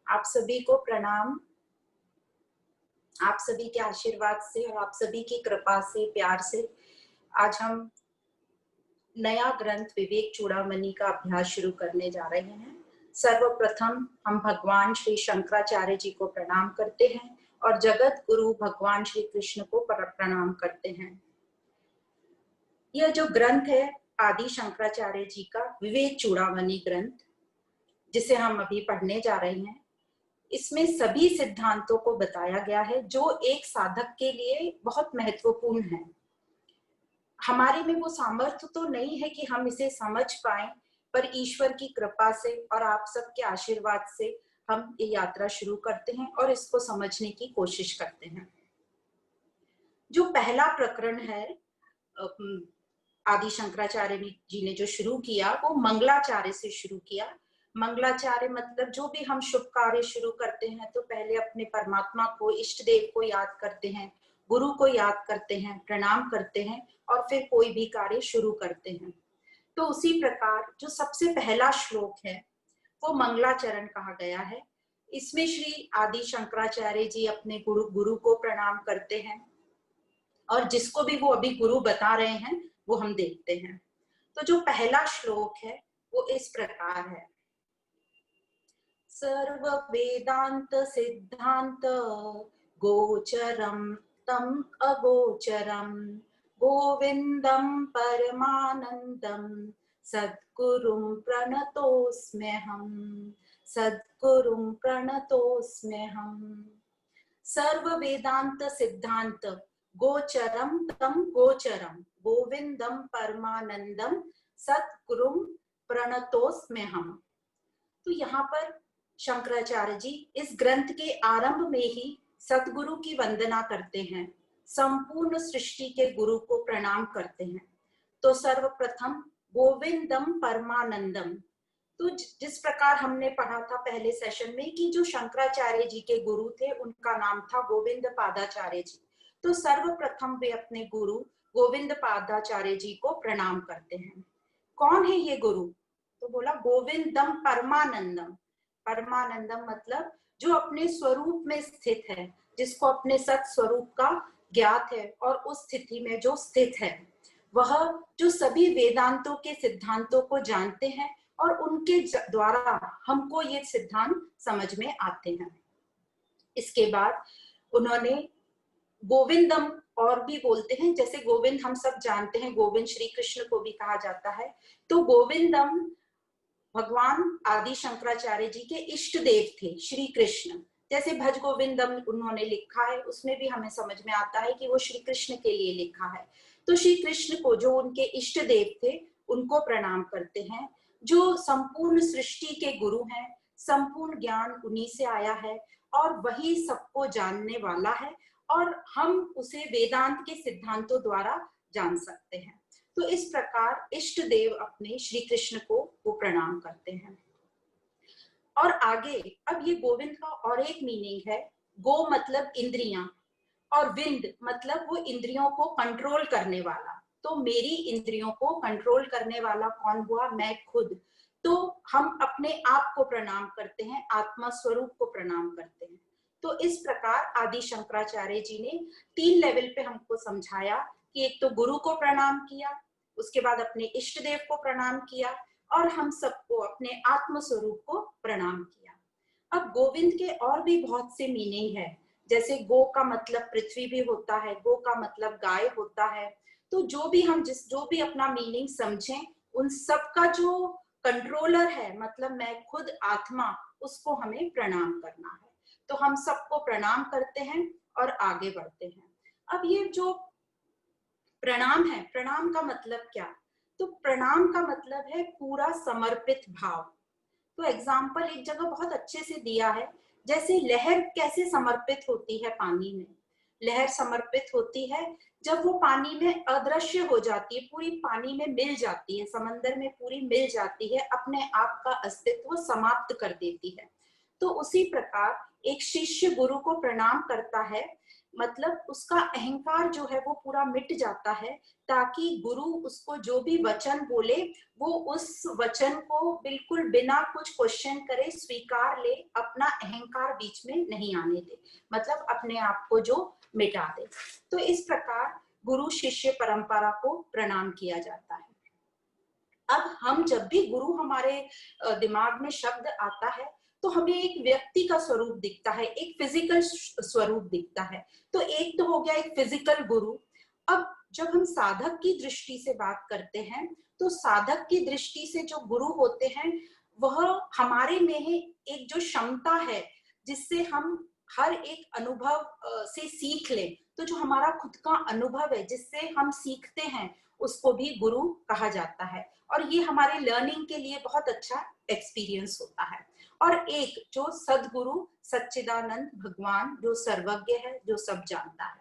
आप सभी को प्रणाम। आप सभी के आशीर्वाद से और आप सभी की कृपा से, प्यार से आज हम नया ग्रंथ विवेक चूड़ामणि का अभ्यास शुरू करने जा रहे हैं। सर्वप्रथम हम भगवान श्री शंकराचार्य जी को प्रणाम करते हैं और जगत गुरु भगवान श्री कृष्ण को प्रणाम करते हैं। यह जो ग्रंथ है आदि शंकराचार्य जी का विवेक चूड़ामणि ग्रंथ, जिसे हम अभी पढ़ने जा रहे हैं, इसमें सभी सिद्धांतों को बताया गया है जो एक साधक के लिए बहुत महत्वपूर्ण है। हमारे में वो सामर्थ्य तो नहीं है कि हम इसे समझ पाएं, पर ईश्वर की कृपा से और आप सबके आशीर्वाद से हम ये यात्रा शुरू करते हैं और इसको समझने की कोशिश करते हैं। जो पहला प्रकरण है आदि शंकराचार्य जी ने जो शुरू किया वो मंगलाचार्य से शुरू किया। मंगलाचार्य मतलब जो भी हम शुभ कार्य शुरू करते हैं तो पहले अपने परमात्मा को, इष्ट देव को याद करते हैं, गुरु को याद करते हैं, प्रणाम करते हैं और फिर कोई भी कार्य शुरू करते हैं। तो उसी प्रकार जो सबसे पहला श्लोक है वो मंगलाचरण कहा गया है। इसमें श्री आदि शंकराचार्य जी अपने गुरु को प्रणाम करते हैं और जिसको भी वो अभी गुरु बता रहे हैं वो हम देखते हैं। तो जो पहला श्लोक है वो इस प्रकार है। सर्व वेदांत सिद्धांत गोचरम तम अगोचरम गोविंदम परमानंदम सद्गुरुं प्रणतोस्म्यहम् सद्गुरुं प्रणतोस्म्यहम्। सर्व वेदांत सिद्धांत गोचरम तम गोचरम गोविंदम परमानंदम सद्गुरुं प्रणतोस्म्यहम्। तो यहाँ पर शंकराचार्य जी इस ग्रंथ के आरंभ में ही सद्गुरु की वंदना करते हैं, संपूर्ण सृष्टि के गुरु को प्रणाम करते हैं। तो सर्वप्रथम गोविंदम परमानंदम, तो जिस प्रकार हमने पढ़ा था पहले सेशन में कि जो शंकराचार्य जी के गुरु थे उनका नाम था गोविंद पादाचार्य जी। तो सर्वप्रथम वे अपने गुरु गोविंद पादाचार्य जी को प्रणाम करते हैं। कौन है ये गुरु? तो बोला गोविंदम परमानंदम। परमानंदम मतलब जो अपने स्वरूप में स्थित है, जिसको अपने सत स्वरूप का ज्ञात है और उस स्थिति में जो स्थित है, वह जो सभी वेदांतों के सिद्धांतों को जानते हैं और उनके द्वारा हमको ये सिद्धांत समझ में आते हैं। इसके बाद उन्होंने गोविंदम और भी बोलते हैं, जैसे गोविंद हम सब जानते हैं, गोविंद श्री कृष्ण को भी कहा जाता है। तो गोविंदम भगवान आदि शंकराचार्य जी के इष्ट देव थे श्री कृष्ण। जैसे भज गोविंदम उन्होंने लिखा है, उसमें भी हमें समझ में आता है कि वो श्री कृष्ण के लिए लिखा है। तो श्री कृष्ण को जो उनके इष्ट देव थे उनको प्रणाम करते हैं, जो संपूर्ण सृष्टि के गुरु हैं। संपूर्ण ज्ञान उन्हीं से आया है और वही सबको जानने वाला है और हम उसे वेदांत के सिद्धांतों द्वारा जान सकते हैं। तो इस प्रकार इष्ट देव अपने श्री कृष्ण को वो प्रणाम करते हैं। और आगे अब ये गोविंद का और एक मीनिंग है। गो मतलब इंद्रियां और विंद मतलब वो इंद्रियों को कंट्रोल करने वाला। तो मेरी इंद्रियों को कंट्रोल करने वाला कौन हुआ? मैं खुद। तो हम अपने आप को प्रणाम करते हैं, आत्मा स्वरूप को प्रणाम करते हैं। तो इस प्रकार आदि शंकराचार्य जी ने 3 लेवल पे हमको समझाया कि एक तो गुरु को प्रणाम किया, उसके बाद अपने इष्ट देव को प्रणाम किया और हम सबको अपने आत्म स्वरूप को प्रणाम किया। अब गोविंद के और भी बहुत से मीनिंग है। जैसे गो का मतलब पृथ्वी भी होता है, गो का मतलब गाय होता है। तो जो भी अपना मीनिंग समझें, उन सब का जो कंट्रोलर है, मतलब मैं खुद आत्मा, उसको हमें प्रणाम करना है। तो हम सबको प्रणाम करते हैं और आगे बढ़ते हैं। अब ये जो प्रणाम है, प्रणाम का मतलब क्या? तो प्रणाम का मतलब है पूरा समर्पित भाव। तो एग्जाम्पल एक जगह बहुत अच्छे से दिया है, जैसे लहर कैसे समर्पित होती है पानी में। लहर समर्पित होती है जब वो पानी में अदृश्य हो जाती है, पूरी पानी में मिल जाती है, समंदर में पूरी मिल जाती है, अपने आप का अस्तित्व समाप्त कर देती है। तो उसी प्रकार एक शिष्य गुरु को प्रणाम करता है मतलब उसका अहंकार जो है वो पूरा मिट जाता है, ताकि गुरु उसको जो भी वचन बोले वो उस वचन को बिल्कुल बिना कुछ क्वेश्चन करे स्वीकार ले, अपना अहंकार बीच में नहीं आने दे, मतलब अपने आप को जो मिटा दे। तो इस प्रकार गुरु शिष्य परंपरा को प्रणाम किया जाता है। अब हम जब भी गुरु हमारे दिमाग में शब्द आता है तो हमें एक व्यक्ति का स्वरूप दिखता है, एक फिजिकल स्वरूप दिखता है। तो एक तो हो गया एक फिजिकल गुरु। अब जब हम साधक की दृष्टि से बात करते हैं तो साधक की दृष्टि से जो गुरु होते हैं वह हमारे में है एक जो क्षमता है जिससे हम हर एक अनुभव से सीख लें। तो जो हमारा खुद का अनुभव है जिससे हम सीखते हैं उसको भी गुरु कहा जाता है, और ये हमारे लर्निंग के लिए बहुत अच्छा एक्सपीरियंस होता है। और एक जो सदगुरु सच्चिदानंद भगवान जो सर्वज्ञ है, जो सब जानता है।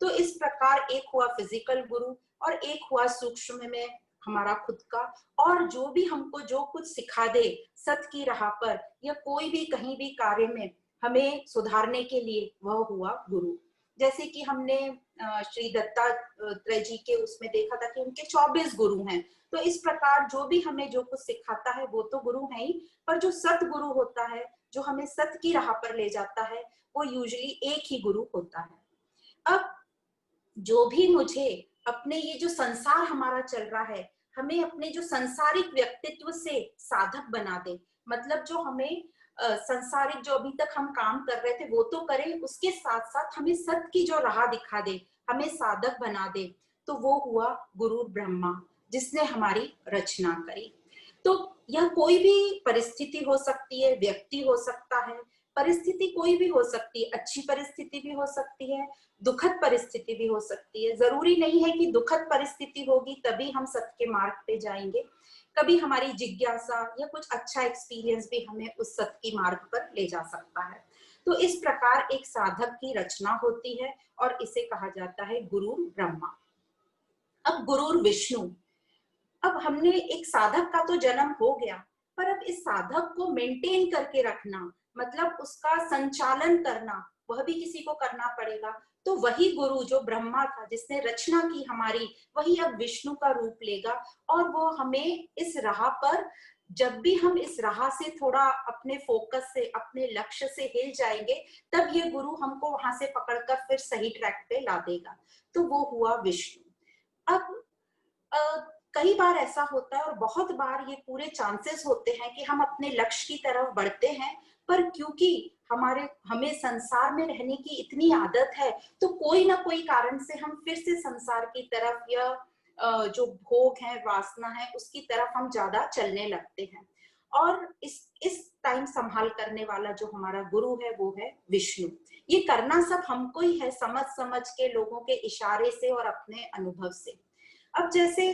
तो इस प्रकार एक हुआ फिजिकल गुरु और एक हुआ सूक्ष्म में हमारा खुद का, और जो भी हमको जो कुछ सिखा दे सत की राह पर या कोई भी कहीं भी कार्य में हमें सुधारने के लिए, वह हुआ गुरु। जैसे कि हमने श्री दत्तात्रेय जी के उसमें देखा था कि उनके 24 गुरु हैं। तो इस प्रकार जो भी हमें जो कुछ सिखाता है वो तो गुरु है ही, पर जो सतगुरु होता है जो हमें सत की राह पर ले जाता है वो यूजुअली एक ही गुरु होता है। अब जो भी मुझे अपने ये जो संसार हमारा चल रहा है हमें अपने जो संसारिक व्यक्तित्व से साधक बना दे, मतलब जो हमें संसारिक जो अभी तक हम काम कर रहे थे वो तो करें, उसके साथ साथ हमें सत्य की जो राह दिखा दे, हमें साधक बना दे, तो वो हुआ गुरु ब्रह्मा जिसने हमारी रचना करी। तो यह कोई भी परिस्थिति हो सकती है, व्यक्ति हो सकता है, परिस्थिति कोई भी हो सकती है, अच्छी परिस्थिति भी हो सकती है, दुखद परिस्थिति भी हो सकती है। जरूरी नहीं है कि दुखद परिस्थिति होगी तभी हम सत्य के मार्ग पे जाएंगे। कभी हमारी जिज्ञासा या कुछ अच्छा एक्सपीरियंस भी हमें उस सत्य की मार्ग पर ले जा सकता है। तो इस प्रकार एक साधक की रचना होती है और इसे कहा जाता है गुरु ब्रह्मा। अब गुरु विष्णु। अब हमने एक साधक का तो जन्म हो गया, पर अब इस साधक को मेंटेन करके रखना, मतलब उसका संचालन करना, वह भी किसी को करना पड़ेगा। तो वही गुरु जो ब्रह्मा था जिसने रचना की हमारी, वही अब विष्णु का रूप लेगा और वो हमें इस राह पर, जब भी हम इस राह से थोड़ा अपने फोकस से अपने लक्ष्य से हिल जाएंगे तब ये गुरु हमको वहां से पकड़कर फिर सही ट्रैक पे ला देगा। तो वो हुआ विष्णु। अब कई बार ऐसा होता है और बहुत बार ये पूरे चांसेस होते हैं कि हम अपने लक्ष्य की तरफ बढ़ते हैं, पर क्योंकि हमें संसार में रहने की इतनी आदत है तो कोई ना कोई कारण से हम फिर से संसार की तरफ या जो भोग है, वासना है, उसकी तरफ हम ज्यादा चलने लगते हैं। और इस टाइम संभाल करने वाला जो हमारा गुरु है वो है विष्णु। ये करना सब हमको ही है, समझ समझ के, लोगों के इशारे से और अपने अनुभव से। अब जैसे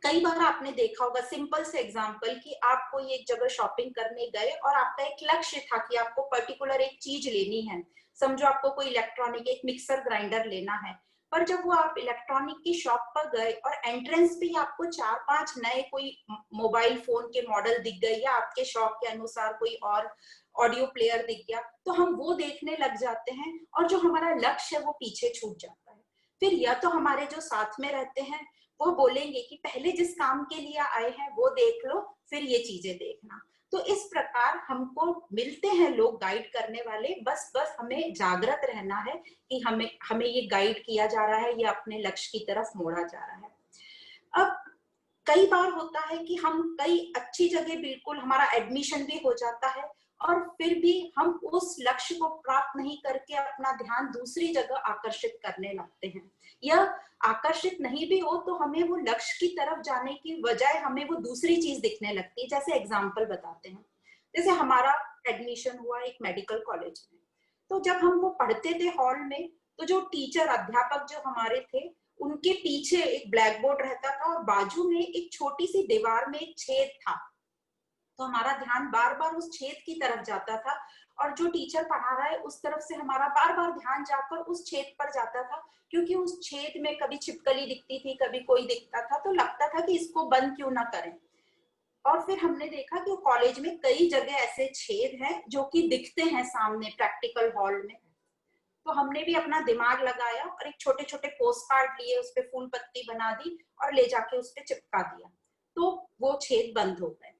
कई बार आपने देखा होगा, सिंपल से एग्जांपल, कि आप कोई एक जगह शॉपिंग करने गए और आपका एक लक्ष्य था कि आपको पर्टिकुलर एक चीज लेनी है। समझो आपको कोई इलेक्ट्रॉनिक एक मिक्सर ग्राइंडर लेना है, पर जब वो आप इलेक्ट्रॉनिक की शॉप पर गए और एंट्रेंस पे ही आपको 4-5 नए कोई मोबाइल फोन के मॉडल दिख गए या आपके शौक के अनुसार कोई और ऑडियो प्लेयर दिख गया, तो हम वो देखने लग जाते हैं और जो हमारा लक्ष्य है वो पीछे छूट जाता है। फिर या तो हमारे जो साथ में रहते हैं वो बोलेंगे कि पहले जिस काम के लिए आए हैं वो देख लो, फिर ये चीजें देखना। तो इस प्रकार हमको मिलते हैं लोग गाइड करने वाले, बस हमें जागृत रहना है कि हमें हमें ये गाइड किया जा रहा है, ये अपने लक्ष्य की तरफ मोड़ा जा रहा है। अब कई बार होता है कि हम कई अच्छी जगह बिल्कुल हमारा एडमिशन भी हो जाता है और फिर भी हम उस लक्ष्य को प्राप्त नहीं करके अपना ध्यान दूसरी जगह आकर्षित करने लगते हैं, या आकर्षित नहीं भी हो तो हमें वो लक्ष्य की तरफ जाने की बजाय हमें वो दूसरी चीज दिखने लगती है। जैसे एग्जाम्पल बताते हैं, जैसे हमारा एडमिशन हुआ एक मेडिकल कॉलेज में, तो जब हम वो पढ़ते थे हॉल में, तो जो टीचर अध्यापक जो हमारे थे उनके पीछे एक ब्लैक बोर्ड रहता था और बाजू में एक छोटी सी दीवार में एक छेद था। तो हमारा ध्यान बार बार उस छेद की तरफ जाता था और जो टीचर पढ़ा रहा है उस तरफ से हमारा बार बार ध्यान जाकर उस छेद पर जाता था, क्योंकि उस छेद में कभी छिपकली दिखती थी, कभी कोई दिखता था, तो लगता था कि इसको बंद क्यों ना करें। और फिर हमने देखा कि कॉलेज में कई जगह ऐसे छेद हैं जो कि दिखते हैं सामने प्रैक्टिकल हॉल में। तो हमने भी अपना दिमाग लगाया और एक छोटे छोटे पोस्ट कार्ड लिए, उस पे फूल पत्ती बना दी और ले जाके उस पे चिपका दिया, तो वो छेद बंद हो गए।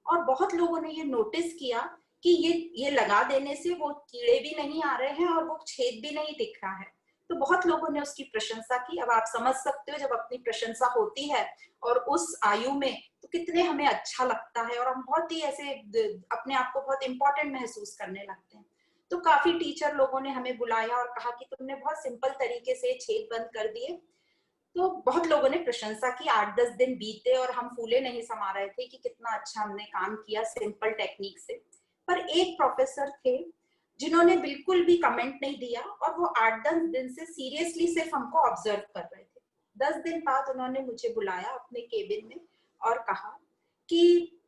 और बहुत लोगों ने ये नोटिस किया कि ये लगा देने से वो कीड़े भी नहीं आ रहे हैं और वो छेद भी नहीं दिख रहा है। तो बहुत लोगों ने उसकी प्रशंसा की। अब आप समझ सकते हो जब अपनी प्रशंसा होती है और उस आयु में, तो कितने हमें अच्छा लगता है और हम बहुत ही ऐसे अपने आप को बहुत इंपॉर्टेंट महसूस करने लगते हैं। तो काफी टीचर लोगों ने हमें बुलाया और कहा कि तुमने बहुत सिंपल तरीके से छेद बंद कर दिए। तो बहुत लोगों ने प्रशंसा की। 8-10 दिन बीते और हम फूले नहीं समा रहे थे कि कितना अच्छा हमने काम किया सिंपल टेक्निक से। पर एक प्रोफेसर थे जिन्होंने बिल्कुल भी कमेंट नहीं दिया और वो 8-10 दिन से सीरियसली सिर्फ हमको ऑब्जर्व कर रहे थे। 10 दिन बाद उन्होंने मुझे बुलाया अपने केबिन में और कहा कि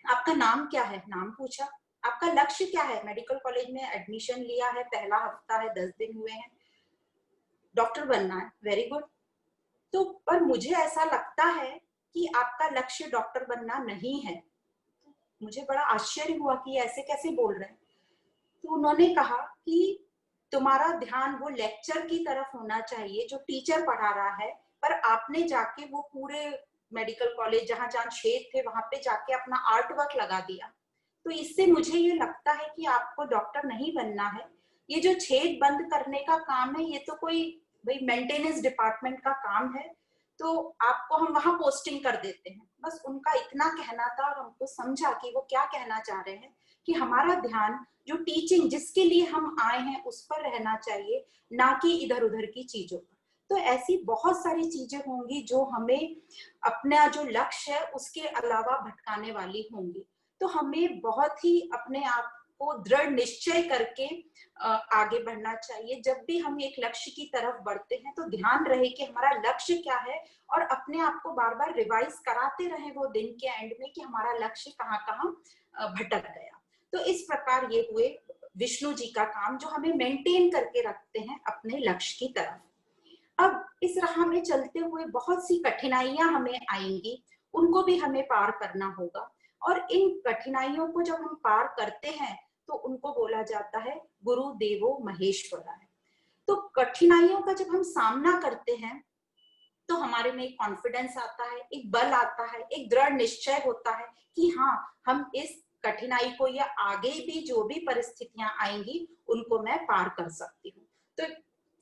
आपका नाम क्या है? नाम पूछा। आपका लक्ष्य क्या है? मेडिकल कॉलेज में एडमिशन लिया है, पहला हफ्ता है, 10 दिन हुए हैं, डॉक्टर बनना है, वेरी गुड। तो पर मुझे ऐसा लगता है कि आपका लक्ष्य डॉक्टर बनना नहीं है। मुझे बड़ा आश्चर्य हुआ कि ऐसे कैसे बोल रहे हैं। तो उन्होंने कहा कि तुम्हारा ध्यान वो लेक्चर की तरफ होना चाहिए जो टीचर पढ़ा रहा है, पर आपने जाके वो पूरे मेडिकल कॉलेज जहां जहां छेद थे वहां पे जाके अपना आर्ट वर्क लगा दिया। तो इससे मुझे ये लगता है कि आपको डॉक्टर नहीं बनना है। ये जो छेद बंद करने का काम है, ये तो कोई भाई मेंटेनेंस डिपार्टमेंट का काम है, तो आपको हम वहां पोस्टिंग कर देते हैं। बस उनका इतना कहना था और हमको समझा कि वो क्या कहना चाह रहे हैं, कि हमारा ध्यान जो टीचिंग जिसके लिए हम आए हैं उस पर रहना चाहिए, ना कि इधर उधर की चीजों पर। तो ऐसी बहुत सारी चीजें होंगी जो हमें अपना जो लक्ष्य है उसके अलावा भटकाने वाली होंगी। तो हमें बहुत ही अपने आप को दृढ़ निश्चय करके आगे बढ़ना चाहिए। जब भी हम एक लक्ष्य की तरफ बढ़ते हैं तो ध्यान रहे कि हमारा लक्ष्य क्या है, और अपने आप को बार बार रिवाइज कराते रहे वो दिन के एंड में कि हमारा लक्ष्य कहाँ कहाँ भटक गया। तो इस प्रकार ये हुए विष्णु जी का काम जो हमें मेंटेन करके रखते हैं अपने लक्ष्य की तरफ। अब इस राह में चलते हुए बहुत सी कठिनाइयां हमें आएंगी, उनको भी हमें पार करना होगा। और इन कठिनाइयों को जब हम पार करते हैं तो उनको बोला जाता है गुरु देवो महेश्वरा है। तो कठिनाइयों का जब हम सामना करते हैं तो हमारे में एक कॉन्फिडेंस आता है, एक बल आता है, एक दृढ़ निश्चय होता है कि हाँ, हम इस कठिनाई को या आगे भी जो भी परिस्थितियां आएंगी उनको मैं पार कर सकती हूँ। तो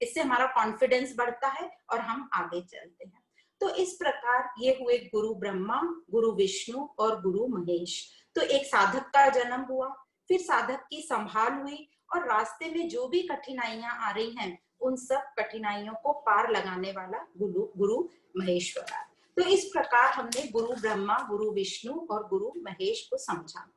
इससे हमारा कॉन्फिडेंस बढ़ता है और हम आगे चलते हैं। तो इस प्रकार ये हुए गुरु ब्रह्मा, गुरु विष्णु और गुरु महेश। तो एक साधक का जन्म हुआ, फिर साधक की संभाल हुई, और रास्ते में जो भी कठिनाइयां आ रही हैं उन सब कठिनाइयों को पार लगाने वाला गुरु महेश्वर है। तो इस प्रकार हमने गुरु ब्रह्मा, गुरु विष्णु और गुरु महेश को समझा।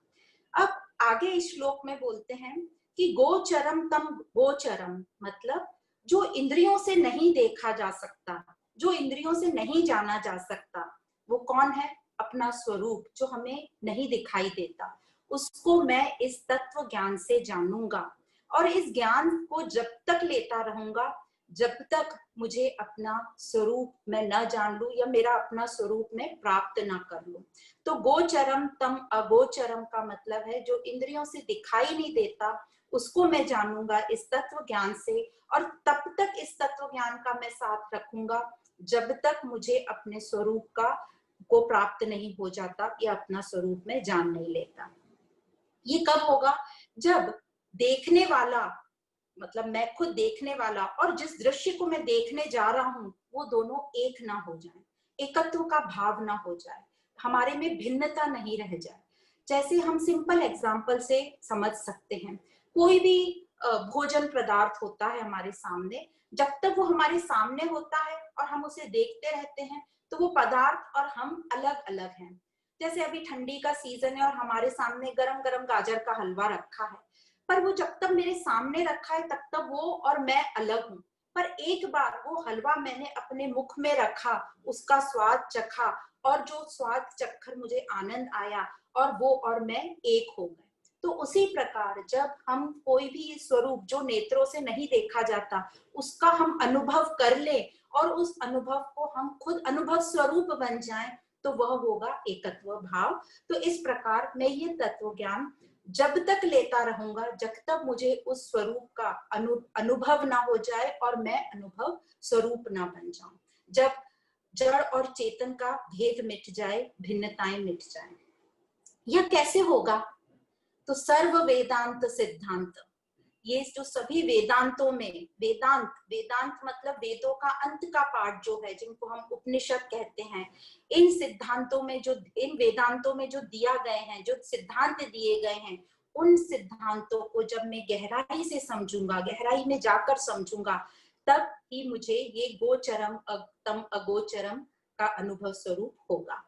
अब आगे इस श्लोक में बोलते हैं कि गोचरम तम गोचरम, मतलब जो इंद्रियों से नहीं देखा जा सकता, जो इंद्रियों से नहीं जाना जा सकता, वो कौन है? अपना स्वरूप जो हमें नहीं दिखाई देता, उसको मैं इस तत्व ज्ञान से जानूंगा। और इस ज्ञान को जब तक लेता रहूंगा जब तक मुझे अपना स्वरूप मैं न जान लूं या मेरा अपना स्वरूप में प्राप्त ना कर लूं। तो गोचरम तम अगोचरम का मतलब है जो इंद्रियों से दिखाई नहीं देता उसको मैं जानूंगा इस तत्व ज्ञान से, और तब तक इस तत्व ज्ञान का मैं साथ रखूंगा जब तक मुझे अपने स्वरूप का को प्राप्त नहीं हो जाता या अपना स्वरूप में जान नहीं लेता। ये कब होगा? जब देखने वाला, मतलब मैं खुद देखने वाला और जिस दृश्य को मैं देखने जा रहा हूं वो दोनों एक ना हो जाए, एकत्व का भाव ना हो जाए, हमारे में भिन्नता नहीं रह जाए। जैसे हम सिंपल एग्जांपल से समझ सकते हैं, कोई भी भोजन पदार्थ होता है हमारे सामने, जब तक वो हमारे सामने होता है और हम उसे देखते रहते हैं तो वो पदार्थ और हम अलग अलग हैं। जैसे अभी ठंडी का सीजन है और हमारे सामने गरम गरम गाजर का हलवा रखा है, पर वो जब तक मेरे सामने रखा है तब तक वो और मैं अलग हूँ। पर एक बार वो हलवा मैंने अपने मुख में रखा, उसका स्वाद चखा, और जो स्वाद चखकर मुझे आनंद आया और वो और मैं एक हो गए। तो उसी प्रकार जब हम कोई भी स्वरूप जो नेत्रों से नहीं देखा जाता उसका हम अनुभव कर ले और उस अनुभव को हम खुद अनुभव स्वरूप बन जाएं, तो वह होगा एकत्व भाव। तो इस प्रकार मैं ये तत्व ज्ञान जब तक लेता रहूंगा जब तक मुझे उस स्वरूप का अनुभव ना हो जाए और मैं अनुभव स्वरूप ना बन जाऊं। जब जड़ और चेतन का भेद मिट जाए, भिन्नताएं मिट जाए। यह कैसे होगा? तो सर्व वेदांत सिद्धांत, ये जो सभी वेदांतों में, वेदांत वेदांत मतलब वेदों का अंत का पार्ट जो है, जिनको हम उपनिषद कहते हैं, इन सिद्धांतों में जो, इन वेदांतों में जो दिया गए हैं, जो सिद्धांत दिए गए हैं, उन सिद्धांतों को जब मैं गहराई से समझूंगा, गहराई में जाकर समझूंगा, तब ही मुझे ये गोचरम तम अगोचरम का अनुभव स्वरूप होगा।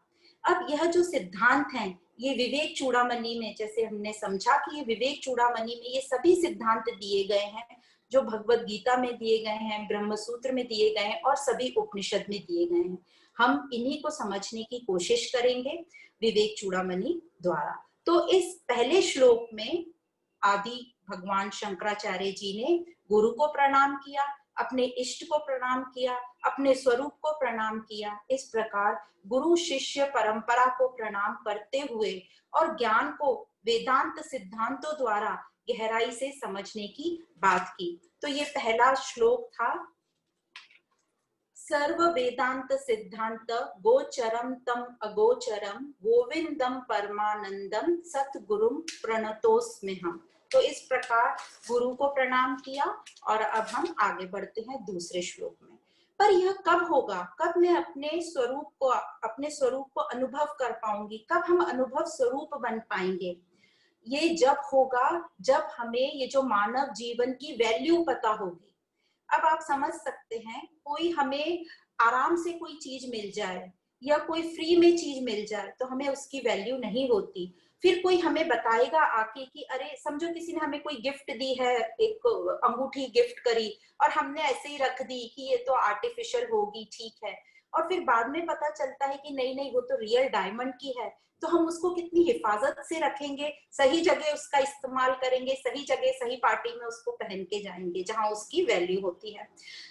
अब यह जो सिद्धांत हैं, ये विवेक चूड़ामणि में, जैसे हमने समझा कि ये विवेक चूड़ामणि में ये सभी सिद्धांत दिए गए हैं, जो भगवत गीता में दिए गए हैं, ब्रह्म सूत्र में दिए गए हैं और सभी उपनिषद में दिए गए हैं। हम इन्हीं को समझने की कोशिश करेंगे विवेक चूड़ामणि द्वारा। तो इस पहले श्लोक में आदि भगवान शंकराचार्य जी ने गुरु को प्रणाम किया, अपने इष्ट को प्रणाम किया, अपने स्वरूप को प्रणाम किया। इस प्रकार गुरु शिष्य परंपरा को प्रणाम करते हुए और ज्ञान को वेदांत सिद्धांतों द्वारा गहराई से समझने की बात की। तो ये पहला श्लोक था, सर्व वेदांत सिद्धांत गोचरम तम अगोचरम गोविंदम परमानंदम सतगुरुम प्रणतोस्म्यहम्। तो इस प्रकार गुरु को प्रणाम किया और अब हम आगे बढ़ते हैं दूसरे श्लोक में। पर यह कब होगा? कब मैं अपने स्वरूप को अनुभव कर पाऊंगी? कब हम अनुभव स्वरूप बन पाएंगे? ये जब होगा जब हमें ये जो मानव जीवन की वैल्यू पता होगी। अब आप समझ सकते हैं, कोई हमें आराम से कोई चीज मिल जाए या कोई फ्री में चीज मिल जाए तो हमें उसकी वैल्यू नहीं होती। फिर कोई हमें बताएगा आके कि अरे, समझो किसी ने हमें कोई गिफ्ट दी है, एक अंगूठी गिफ्ट करी और हमने ऐसे ही रख दी कि ये तो आर्टिफिशियल होगी, ठीक है, और फिर बाद में पता चलता है कि नहीं नहीं, वो तो रियल डायमंड की है। तो हम उसको कितनी हिफाजत से रखेंगे, सही जगह उसका इस्तेमाल करेंगे, सही जगह सही पार्टी में उसको पहन के जाएंगे जहां उसकी वैल्यू होती है।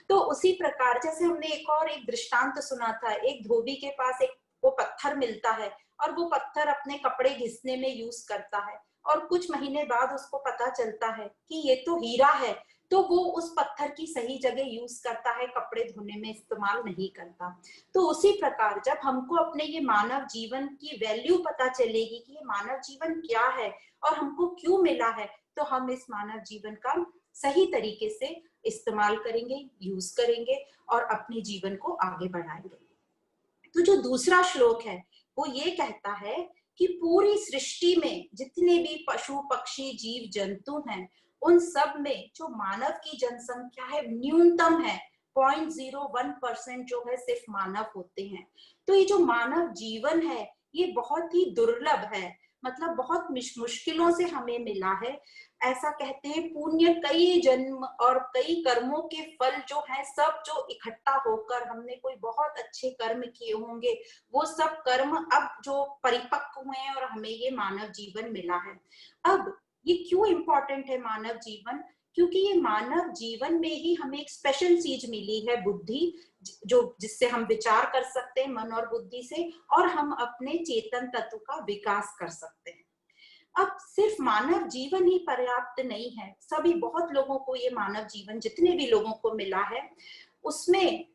तो उसी प्रकार जैसे हमने एक दृष्टांत सुना था, एक धोबी के पास एक वो पत्थर मिलता है और वो पत्थर अपने कपड़े घिसने में यूज करता है और कुछ महीने बाद उसको पता चलता है कि ये तो हीरा है, तो वो उस पत्थर की सही जगह यूज करता है, कपड़े धोने में इस्तेमाल नहीं करता। तो उसी प्रकार जब हमको अपने ये मानव जीवन की वैल्यू पता चलेगी कि ये मानव जीवन क्या है और हमको क्यों मिला है, तो हम इस मानव जीवन का सही तरीके से इस्तेमाल करेंगे, यूज करेंगे और अपने जीवन को आगे बढ़ाएंगे। तो जो दूसरा श्लोक है वो ये कहता है कि पूरी सृष्टि में जितने भी पशु पक्षी जीव जंतु हैं, उन सब में जो मानव की जनसंख्या है न्यूनतम है, 0.01% जो है सिर्फ मानव होते हैं। तो ये जो मानव जीवन है ये बहुत ही दुर्लभ है, मतलब बहुत मुश्किलों से हमें मिला है। ऐसा कहते हैं पुण्य कई जन्म और कई कर्मों के फल जो है सब जो इकट्ठा होकर, हमने कोई बहुत अच्छे कर्म किए होंगे, वो सब कर्म अब जो परिपक्व हुए हैं और हमें ये मानव जीवन मिला है। अब ये क्यों इम्पोर्टेंट है मानव जीवन? क्योंकि ये मानव जीवन में ही हमें एक स्पेशल चीज मिली है, बुद्धि, जो जिससे हम विचार कर सकते हैं मन और बुद्धि से, और हम अपने चेतन तत्व का विकास कर सकते हैं। अब सिर्फ मानव जीवन ही पर्याप्त नहीं है, सभी बहुत लोगों को ये मानव जीवन जितने भी लोगों को मिला है उसमें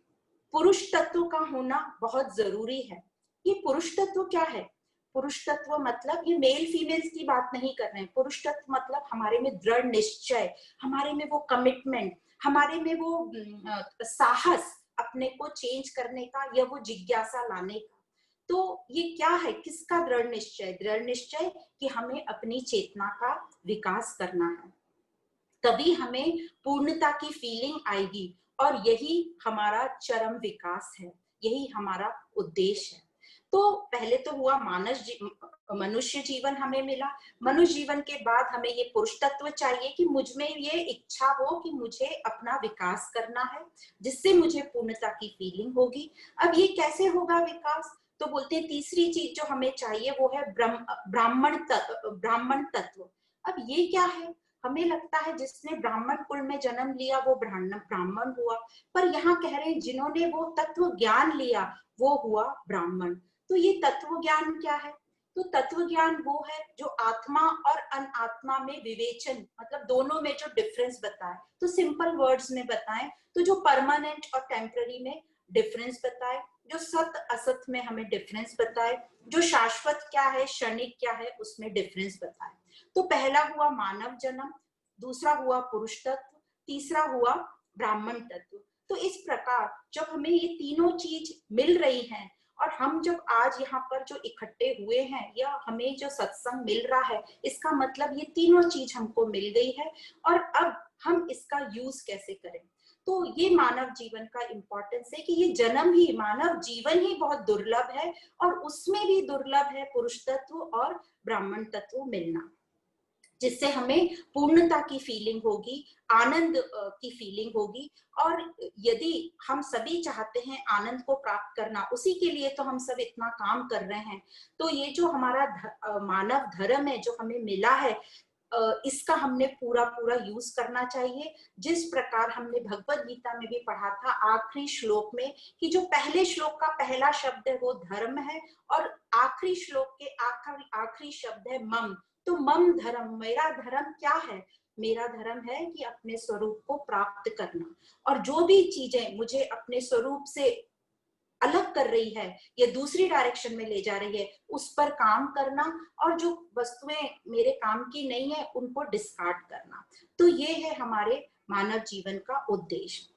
पुरुष तत्व का होना बहुत जरूरी है। ये पुरुष तत्व क्या है? पुरुष तत्व मतलब ये मेल फीमेल्स की बात नहीं कर रहे हैं। पुरुष तत्व मतलब हमारे में दृढ़ निश्चय, हमारे में वो कमिटमेंट, हमारे में वो साहस अपने को चेंज करने का या वो जिज्ञासा लाने का। तो ये क्या है, किसका दृढ़ निश्चय? दृढ़ निश्चय कि हमें अपनी चेतना का विकास करना है, तभी हमें पूर्णता की फीलिंग आएगी और यही हमारा चरम विकास है, यही हमारा उद्देश्य है। तो पहले तो हुआ मनुष्य जीवन हमें मिला, मनुष्य जीवन के बाद हमें ये पुरुष तत्व चाहिए कि मुझ में ये इच्छा हो कि मुझे अपना विकास करना है, जिससे मुझे पूर्णता की फीलिंग होगी। अब ये कैसे होगा विकास? तो बोलते हैं तीसरी चीज जो हमें चाहिए वो है ब्राह्मण तत्व। अब ये क्या है? हमें लगता है जिसने ब्राह्मण कुल में जन्म लिया वो ब्राह्मण हुआ, पर यहाँ कह रहे हैं जिन्होंने वो तत्व ज्ञान लिया वो हुआ ब्राह्मण। तो ये तत्व ज्ञान क्या है? तो तत्व ज्ञान वो है जो आत्मा और अनात्मा में विवेचन, मतलब दोनों में जो डिफरेंस बताए, तो सिंपल वर्ड्स में बताएं तो जो परमानेंट और टेम्पररी में डिफरेंस बताए, जो सत असत में हमें डिफरेंस बताए, जो शाश्वत क्या है क्षणिक क्या है उसमें डिफरेंस बताए। तो पहला हुआ मानव जन्म, दूसरा हुआ पुरुष तत्व, तीसरा हुआ ब्राह्मण तत्व। तो इस प्रकार जब हमें ये तीनों चीज मिल रही हैं और हम जब आज यहाँ पर जो इकट्ठे हुए हैं या हमें जो सत्संग मिल रहा है, इसका मतलब ये तीनों चीज हमको मिल गई है और अब हम इसका यूज कैसे करें। तो ये मानव जीवन का इम्पोर्टेंस है कि ये जन्म ही, मानव जीवन ही बहुत दुर्लभ है और उसमें भी दुर्लभ है पुरुष तत्व और ब्राह्मण तत्व मिलना, जिससे हमें पूर्णता की फीलिंग होगी, आनंद की फीलिंग होगी। और यदि हम सभी चाहते हैं आनंद को प्राप्त करना, उसी के लिए तो हम सब इतना काम कर रहे हैं। तो ये जो हमारा मानव धर्म है जो हमें मिला है, इसका हमने पूरा पूरा यूज करना चाहिए। जिस प्रकार हमने भगवत गीता में भी पढ़ा था आखिरी श्लोक में कि जो पहले श्लोक का पहला शब्द है वो धर्म है और आखिरी श्लोक के आखिरी शब्द है मम। तो मम धर्म, मेरा धर्म क्या है? मेरा धर्म है कि अपने स्वरूप को प्राप्त करना, और जो भी चीजें मुझे अपने स्वरूप से अलग कर रही है या दूसरी डायरेक्शन में ले जा रही है उस पर काम करना, और जो वस्तुएं मेरे काम की नहीं है उनको डिस्कार्ड करना। तो ये है हमारे मानव जीवन का उद्देश्य।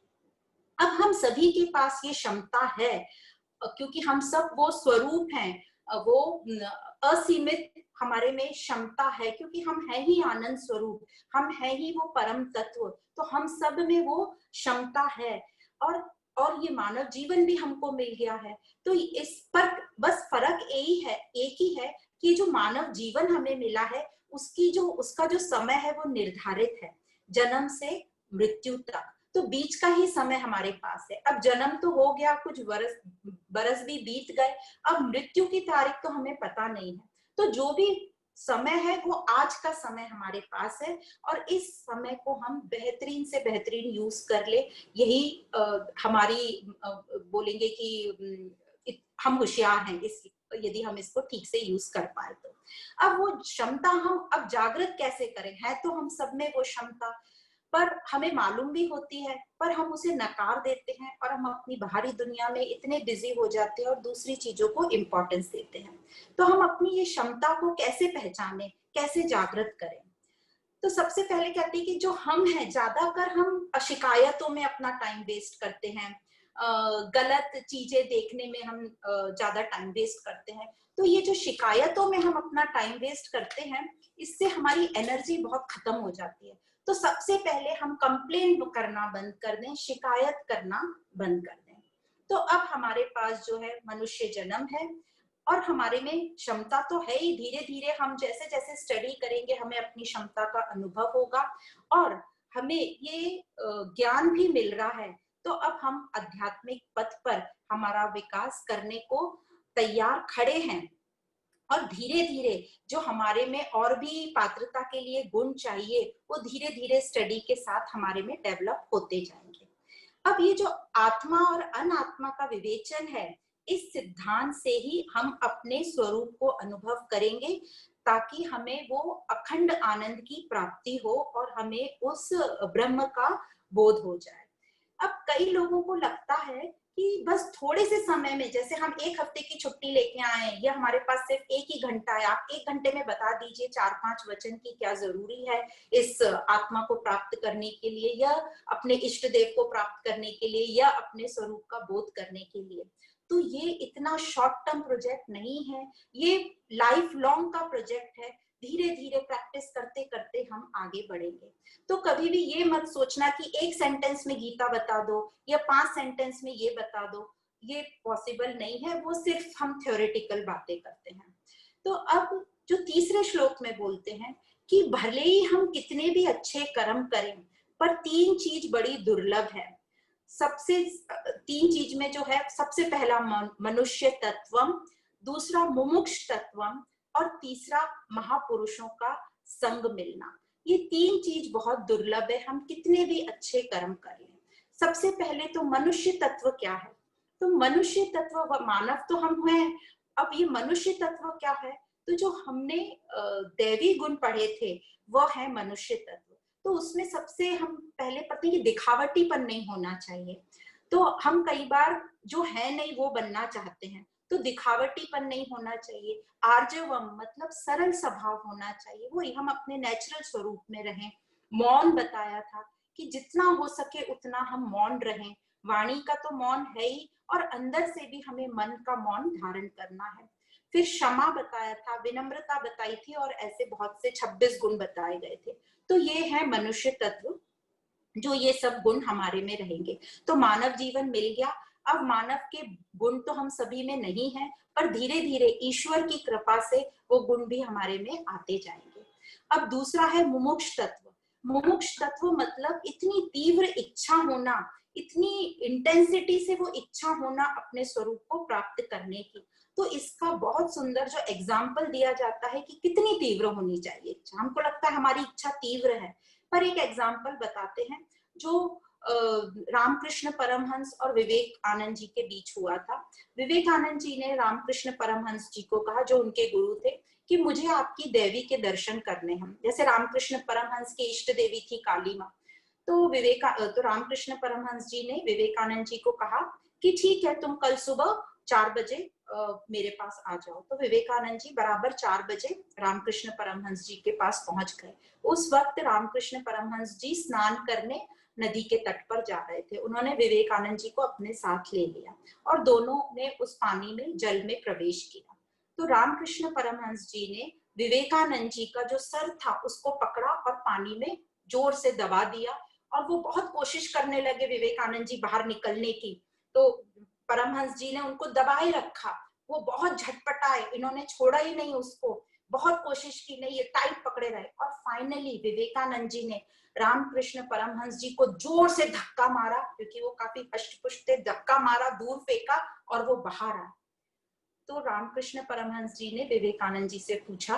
अब हम सभी के पास ये क्षमता है क्योंकि हम सब वो स्वरूप हैं, वो असीमित हमारे में क्षमता है क्योंकि हम है ही आनंद स्वरूप, हम है ही वो परम तत्व। तो हम सब में वो क्षमता है और ये मानव जीवन भी हमको मिल गया है। तो इस पर बस फर्क एक ही है कि जो मानव जीवन हमें मिला है उसका जो समय है वो निर्धारित है, जन्म से मृत्यु तक। तो बीच का ही समय हमारे पास है। अब जन्म तो हो गया, कुछ बरस भी बीत गए, अब मृत्यु की तारीख तो हमें पता नहीं है। तो जो भी समय है वो आज का समय हमारे पास है और इस समय को हम बेहतरीन से बेहतरीन यूज कर ले, यही हमारी बोलेंगे कि हम होशियार हैं इस, यदि हम इसको ठीक से यूज कर पाए तो। अब वो क्षमता हम अब जागृत कैसे करें? है तो हम सब में वो क्षमता, पर हमें मालूम भी होती है, पर हम उसे नकार देते हैं और हम अपनी बाहरी दुनिया में इतने बिजी हो जाते हैं और दूसरी चीजों को इम्पोर्टेंस देते हैं। तो हम अपनी ये क्षमता को कैसे पहचाने, कैसे जागृत करें? तो सबसे पहले कहते हैं कि जो हम हैं, ज्यादातर हम शिकायतों में अपना टाइम वेस्ट करते हैं, गलत चीजें देखने में हम ज्यादा टाइम वेस्ट करते हैं। तो ये जो शिकायतों में हम अपना टाइम वेस्ट करते हैं, इससे हमारी एनर्जी बहुत खत्म हो जाती है। तो सबसे पहले हम कंप्लेंट करना बंद कर दें, शिकायत करना बंद कर दें। तो अब हमारे पास जो है मनुष्य जन्म है और हमारे में क्षमता तो है ही। धीरे धीरे हम जैसे जैसे स्टडी करेंगे हमें अपनी क्षमता का अनुभव होगा और हमें ये ज्ञान भी मिल रहा है। तो अब हम आध्यात्मिक पथ पर हमारा विकास करने को तैयार खड़े हैं और धीरे धीरे जो हमारे में और भी पात्रता के लिए गुण चाहिए वो धीरे धीरे स्टडी के साथ हमारे में डेवलप होते जाएंगे। अब ये जो आत्मा और अनात्मा का विवेचन है, इस सिद्धांत से ही हम अपने स्वरूप को अनुभव करेंगे ताकि हमें वो अखंड आनंद की प्राप्ति हो और हमें उस ब्रह्म का बोध हो जाए। अब कई लोगों को लगता है कि बस थोड़े से समय में, जैसे हम एक हफ्ते की छुट्टी लेके आए या हमारे पास सिर्फ एक ही घंटा है, आप एक घंटे में बता दीजिए 4-5 वचन की क्या जरूरी है इस आत्मा को प्राप्त करने के लिए या अपने इष्ट देव को प्राप्त करने के लिए या अपने स्वरूप का बोध करने के लिए। तो ये इतना शॉर्ट टर्म प्रोजेक्ट नहीं है, ये लाइफ लॉन्ग का प्रोजेक्ट है। धीरे धीरे प्रैक्टिस करते करते हम आगे बढ़ेंगे। तो कभी भी ये मत सोचना कि एक सेंटेंस में गीता बता दो या 5 सेंटेंस में ये बता दो, ये पॉसिबल नहीं है, वो सिर्फ हम थ्योरेटिकल बातें करते हैं। तो अब जो तीसरे श्लोक में बोलते हैं कि भले ही हम कितने भी अच्छे कर्म करें पर 3 चीज बड़ी दुर्लभ है। सबसे 3 चीज में जो है, सबसे पहला मनुष्य तत्वम, दूसरा मुमुक्ष तत्वम और तीसरा महापुरुषों का संग मिलना। ये 3 चीज बहुत दुर्लभ है, हम कितने भी अच्छे कर्म कर लें। सबसे पहले तो मनुष्य तत्व क्या है? तो मनुष्य तत्व, मानव तो हम हैं। अब ये मनुष्य तत्व क्या है? तो जो हमने दैवी गुण पढ़े थे वो है मनुष्य तत्व। तो उसमें सबसे हम पहले पढ़ते हैं कि दिखावटीपन नहीं होना चाहिए। तो हम कई बार जो है नहीं वो बनना चाहते हैं, तो दिखावटीपन नहीं होना चाहिए। आर्जवम मतलब सरल स्वभाव होना चाहिए, वही हम अपने नेचुरल स्वरूप में रहें। मौन बताया था कि जितना हो सके उतना हम मौन रहें। वाणी का तो मौन है ही, और अंदर से भी हमें मन का मौन धारण करना है। फिर क्षमा बताया था, विनम्रता बताई थी, और ऐसे बहुत से 26 गुण बताए गए थे। तो ये है मनुष्य तत्व, जो ये सब गुण हमारे में रहेंगे तो मानव जीवन मिल गया। अब मानव के गुण तो हम सभी में नहीं है, पर धीरे धीरे ईश्वर की कृपा से वो गुण भी हमारे में आते जाएंगे। अब दूसरा है मुमुक्ष तत्व। मुमुक्ष तत्व मतलब इतनी तीव्र इच्छा होना, इतनी इंटेंसिटी से वो इच्छा होना अपने स्वरूप को प्राप्त करने की। तो इसका बहुत सुंदर जो एग्जाम्पल दिया जाता है कि कितनी तीव्र होनी चाहिए इच्छा। हमको लगता है हमारी इच्छा तीव्र है, पर एक एग्जाम्पल बताते हैं जो रामकृष्ण परमहंस और विवेकानंद जी के बीच हुआ था। विवेकानंद जी ने रामकृष्ण परमहंस जी को कहा, जो उनके गुरु थे, कि मुझे आपकी देवी के दर्शन करने हैं। जैसे रामकृष्ण परमहंस की इष्ट देवी थी काली माँ, तो रामकृष्ण परमहंस जी ने विवेकानंद जी को कहा कि ठीक है, तुम कल सुबह 4 बजे मेरे पास आ जाओ। तो विवेकानंद जी बराबर 4 बजे रामकृष्ण परमहंस जी के पास पहुंच गए। उस वक्त रामकृष्ण परमहंस जी स्नान करने नदी के तट पर जा रहे थे। उन्होंने विवेकानंद जी को अपने साथ ले लिया और दोनों ने उस पानी में जल में प्रवेश किया। तो रामकृष्ण परमहंस जी ने विवेकानंद जी का जो सर था उसको पकड़ा और पानी में जोर से दबा दिया, और वो बहुत कोशिश करने लगे विवेकानंद जी बाहर निकलने की। तो परमहंस जी ने उनको दबाए रखा, वो बहुत झटपटाए, इन्होंने छोड़ा ही नहीं उसको, बहुत कोशिश की, नहीं ये टाइट पकड़े रहे। और फाइनली विवेकानंद जी ने रामकृष्ण परमहंस जी को जोर से धक्का मारा, क्योंकि वो काफी हष्ट-पुष्ट थे, धक्का मारा, दूर फेंका और वो बाहर आए। तो रामकृष्ण परमहंस जी ने विवेकानंद जी से पूछा,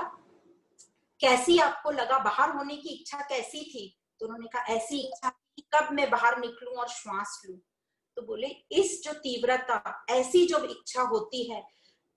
कैसी आपको लगा, बाहर होने की इच्छा कैसी थी? तो उन्होंने कहा, ऐसी इच्छा थी कब मैं बाहर निकलूं और श्वास लूं। तो बोले, इस जो तीव्रता, ऐसी जो इच्छा होती है,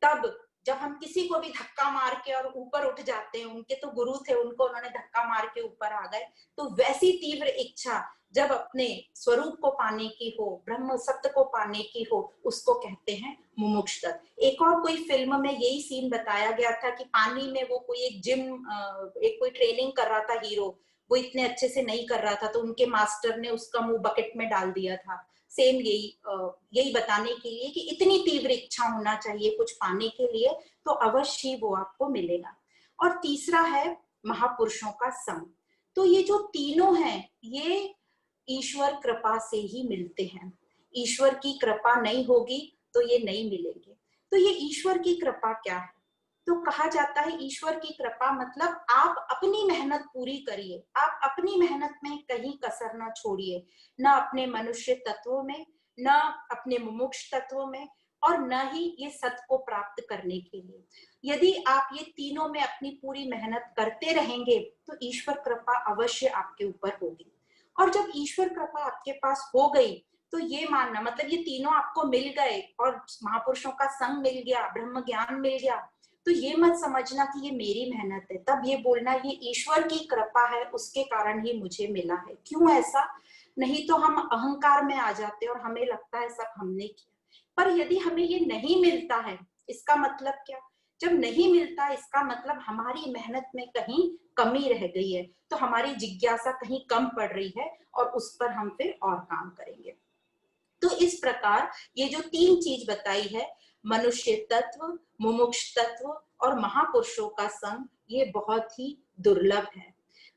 तब जब हम किसी को भी धक्का मार के और ऊपर उठ जाते हैं, उनके तो गुरु थे, उनको उन्होंने धक्का मार के ऊपर आ गए, तो वैसी तीव्र इच्छा जब अपने स्वरूप को पाने की हो, ब्रह्म सत्य को पाने की हो, उसको कहते हैं मुमुक्षुता। एक और कोई फिल्म में यही सीन बताया गया था कि पानी में वो कोई एक कोई ट्रेनिंग कर रहा था हीरो, वो इतने अच्छे से नहीं कर रहा था, तो उनके मास्टर ने उसका मुंह बकेट में डाल दिया था। सेम यही बताने के लिए कि इतनी तीव्र इच्छा होना चाहिए कुछ पाने के लिए, तो अवश्य वो आपको मिलेगा। और तीसरा है महापुरुषों का संग। तो ये जो तीनों हैं, ये ईश्वर कृपा से ही मिलते हैं। ईश्वर की कृपा नहीं होगी तो ये नहीं मिलेंगे। तो ये ईश्वर की कृपा क्या है? तो कहा जाता है ईश्वर की कृपा मतलब आप अपनी मेहनत पूरी करिए, आप अपनी मेहनत में कहीं कसर ना छोड़िए, न अपने मनुष्य तत्वों में, न अपने मुमुक्ष तत्वों में, और न ही ये सत्य को प्राप्त करने के लिए। यदि आप ये तीनों में अपनी पूरी मेहनत करते रहेंगे तो ईश्वर कृपा अवश्य आपके ऊपर होगी। और जब ईश्वर कृपा आपके पास हो गई तो ये मानना, मतलब ये तीनों आपको मिल गए और महापुरुषों का संग मिल गया, ब्रह्म ज्ञान मिल गया, तो ये मत समझना कि ये मेरी मेहनत है, तब ये बोलना ये ईश्वर की कृपा है, उसके कारण ही मुझे मिला है। क्यों ऐसा? नहीं तो हम अहंकार में आ जाते और हमें लगता है सब हमने किया। पर यदि हमें ये नहीं मिलता है, इसका मतलब क्या? जब नहीं मिलता इसका मतलब हमारी मेहनत में कहीं कमी रह गई है, तो हमारी जिज्ञासा कहीं कम पड़ रही है, और उस पर हम फिर और काम करेंगे। तो इस प्रकार ये जो 3 चीज बताई है, मनुष्य तत्व, मुमुक्ष तत्व और महापुरुषों का संग, ये बहुत ही दुर्लभ है।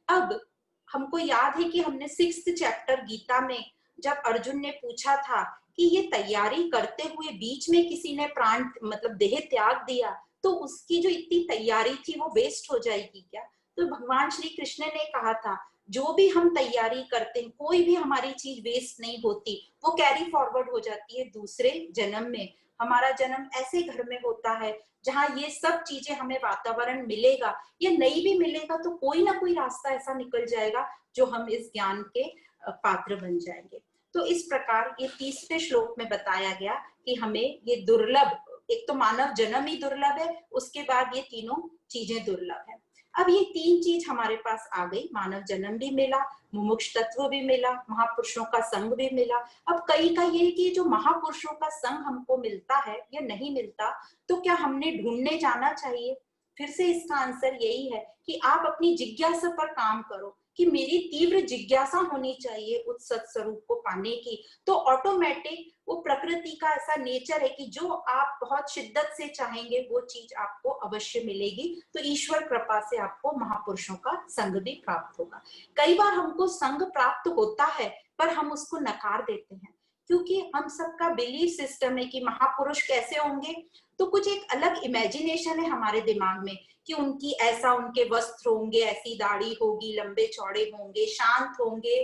अब हमको याद है कि हमने 6th चैप्टर गीता में जब अर्जुन ने पूछा था कि ये तैयारी करते हुए बीच में किसी ने प्राण मतलब देह त्याग दिया, तो उसकी जो इतनी तैयारी थी वो वेस्ट हो जाएगी क्या? तो भगवान श्री कृष्ण ने कहा था, जो भी हम तैयारी करते हैं, कोई भी हमारी चीज वेस्ट नहीं होती, वो कैरी फॉरवर्ड हो जाती है दूसरे जन्म में। हमारा जन्म ऐसे घर में होता है जहाँ ये सब चीजें हमें वातावरण मिलेगा, ये नहीं भी मिलेगा तो कोई ना कोई रास्ता ऐसा निकल जाएगा जो हम इस ज्ञान के पात्र बन जाएंगे। तो इस प्रकार ये 30वें श्लोक में बताया गया कि हमें ये दुर्लभ एक तो मानव जन्म ही दुर्लभ है, उसके बाद ये तीनों चीजें दुर्लभ है। अब ये तीन चीज हमारे पास आ गई, मानव जन्म भी मिला, मुमुक्ष तत्व भी मिला, महापुरुषों का संग भी मिला। अब कई का ये कि जो महापुरुषों का संग हमको मिलता है या नहीं मिलता, तो क्या हमने ढूंढने जाना चाहिए? फिर से इसका आंसर यही है कि आप अपनी जिज्ञासा पर काम करो, कि मेरी तीव्र जिज्ञासा होनी चाहिए उस सत्स्वरूप को पाने की। तो ऑटोमेटिक वो प्रकृति का ऐसा नेचर है कि जो आप बहुत शिद्दत से चाहेंगे वो चीज आपको अवश्य मिलेगी। तो ईश्वर कृपा से आपको महापुरुषों का संग भी प्राप्त होगा। कई बार हमको संग प्राप्त होता है पर हम उसको नकार देते हैं, क्योंकि हम सबका बिलीफ सिस्टम है कि महापुरुष कैसे होंगे, तो कुछ एक अलग इमेजिनेशन है हमारे दिमाग में कि उनकी ऐसा उनके वस्त्र होंगे, ऐसी दाढ़ी होगी, लंबे चौड़े होंगे, शांत होंगे,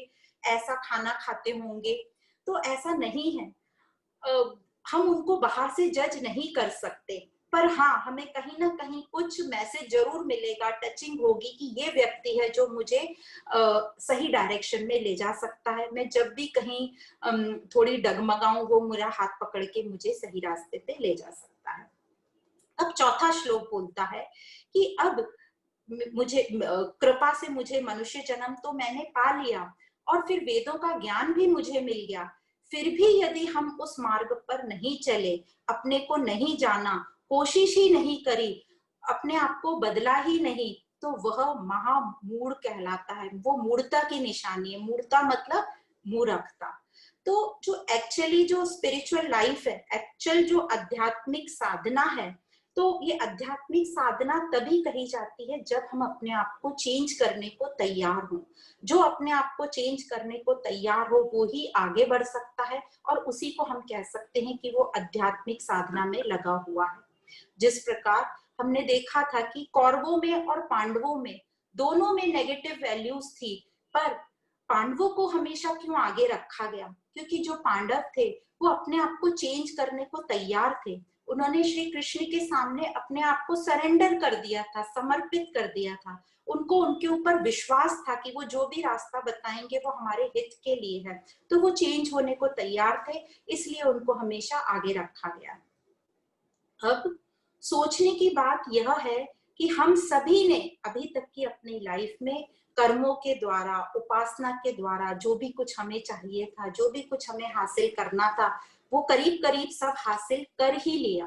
ऐसा खाना खाते होंगे। तो ऐसा नहीं है। हम उनको बाहर से जज नहीं कर सकते, पर हाँ हमें कहीं ना कहीं कुछ मैसेज जरूर मिलेगा, टचिंग होगी कि ये व्यक्ति है जो मुझे सही डायरेक्शन में ले जा सकता है। मैं जब भी कहीं थोड़ी डगमगाऊं वो मेरा हाथ पकड़ के मुझे सही रास्ते पे ले जा सकता है। अब चौथा श्लोक बोलता है कि अब मुझे कृपा से मुझे मनुष्य जन्म तो मैंने पा लिया और फिर वेदों का ज्ञान भी मुझे मिल गया, फिर भी यदि हम उस मार्ग पर नहीं चले, अपने को नहीं जाना, कोशिश ही नहीं करी, अपने आप को बदला ही नहीं, तो वह महामूढ़ कहलाता है। वो मूढ़ता की निशानी है। मूढ़ता मतलब मूर्खता। तो जो एक्चुअली जो स्पिरिचुअल लाइफ है, एक्चुअल जो आध्यात्मिक साधना है, तो ये आध्यात्मिक साधना तभी कही जाती है जब हम अपने आप को चेंज करने को तैयार हो। जो अपने आप को चेंज करने को तैयार हो वो ही आगे बढ़ सकता है, और उसी को हम कह सकते हैं कि वो आध्यात्मिक साधना में लगा हुआ है। जिस प्रकार हमने देखा था कि कौरवों में और पांडवों में दोनों में नेगेटिव वैल्यूज थी, पर पांडवों को हमेशा क्यों आगे रखा गया? क्योंकि जो पांडव थे वो अपने आप को चेंज करने को तैयार थे। उन्होंने श्री कृष्ण के सामने अपने आप को सरेंडर कर दिया था, समर्पित कर दिया था। उनको उनके ऊपर विश्वास था कि वो जो भी रास्ता बताएंगे वो हमारे हित के लिए है। तो वो चेंज होने को तैयार थे, इसलिए उनको हमेशा आगे रखा गया। अब सोचने की बात यह है कि हम सभी ने अभी तक की अपनी लाइफ में कर्मों के द्वारा, उपासना के द्वारा जो भी कुछ हमें चाहिए था, जो भी कुछ हमें हासिल करना था, वो करीब करीब सब हासिल कर ही लिया।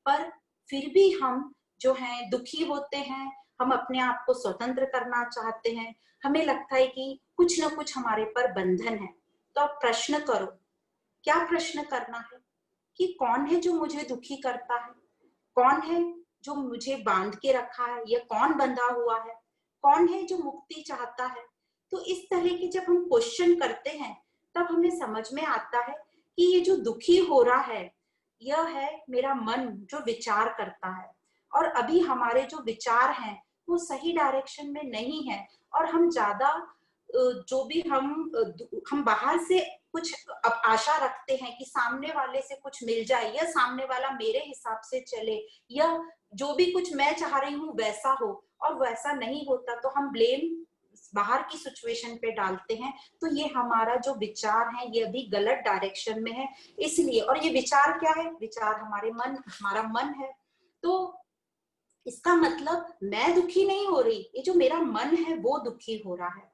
पर फिर भी हम जो हैं दुखी होते हैं, हम अपने आप को स्वतंत्र करना चाहते हैं, हमें लगता है कि कुछ ना कुछ हमारे पर बंधन है। तो अब प्रश्न करो, क्या प्रश्न करना है कि कौन है जो मुझे दुखी करता है, कौन है जो मुझे बांध के रखा है, या कौन बंधा हुआ है, कौन है जो मुक्ति चाहता है। तो इस तरह की जब हम क्वेश्चन करते हैं तब हमें समझ में आता है कि ये जो दुखी हो रहा है यह है मेरा मन जो विचार करता है, और अभी हमारे जो विचार हैं वो सही डायरेक्शन में नहीं है, और हम ज्यादा जो भी हम बाहर से कुछ अब आशा रखते हैं कि सामने वाले से कुछ मिल जाए, या सामने वाला मेरे हिसाब से चले, या जो भी कुछ मैं चाह रही हूँ वैसा हो, और वैसा नहीं होता तो हम ब्लेम बाहर की सिचुएशन पे डालते हैं। तो ये हमारा जो विचार है ये अभी गलत डायरेक्शन में है। इसलिए, और ये विचार क्या है? विचार हमारा मन है। तो इसका मतलब मैं दुखी नहीं हो रही, ये जो मेरा मन है वो दुखी हो रहा है।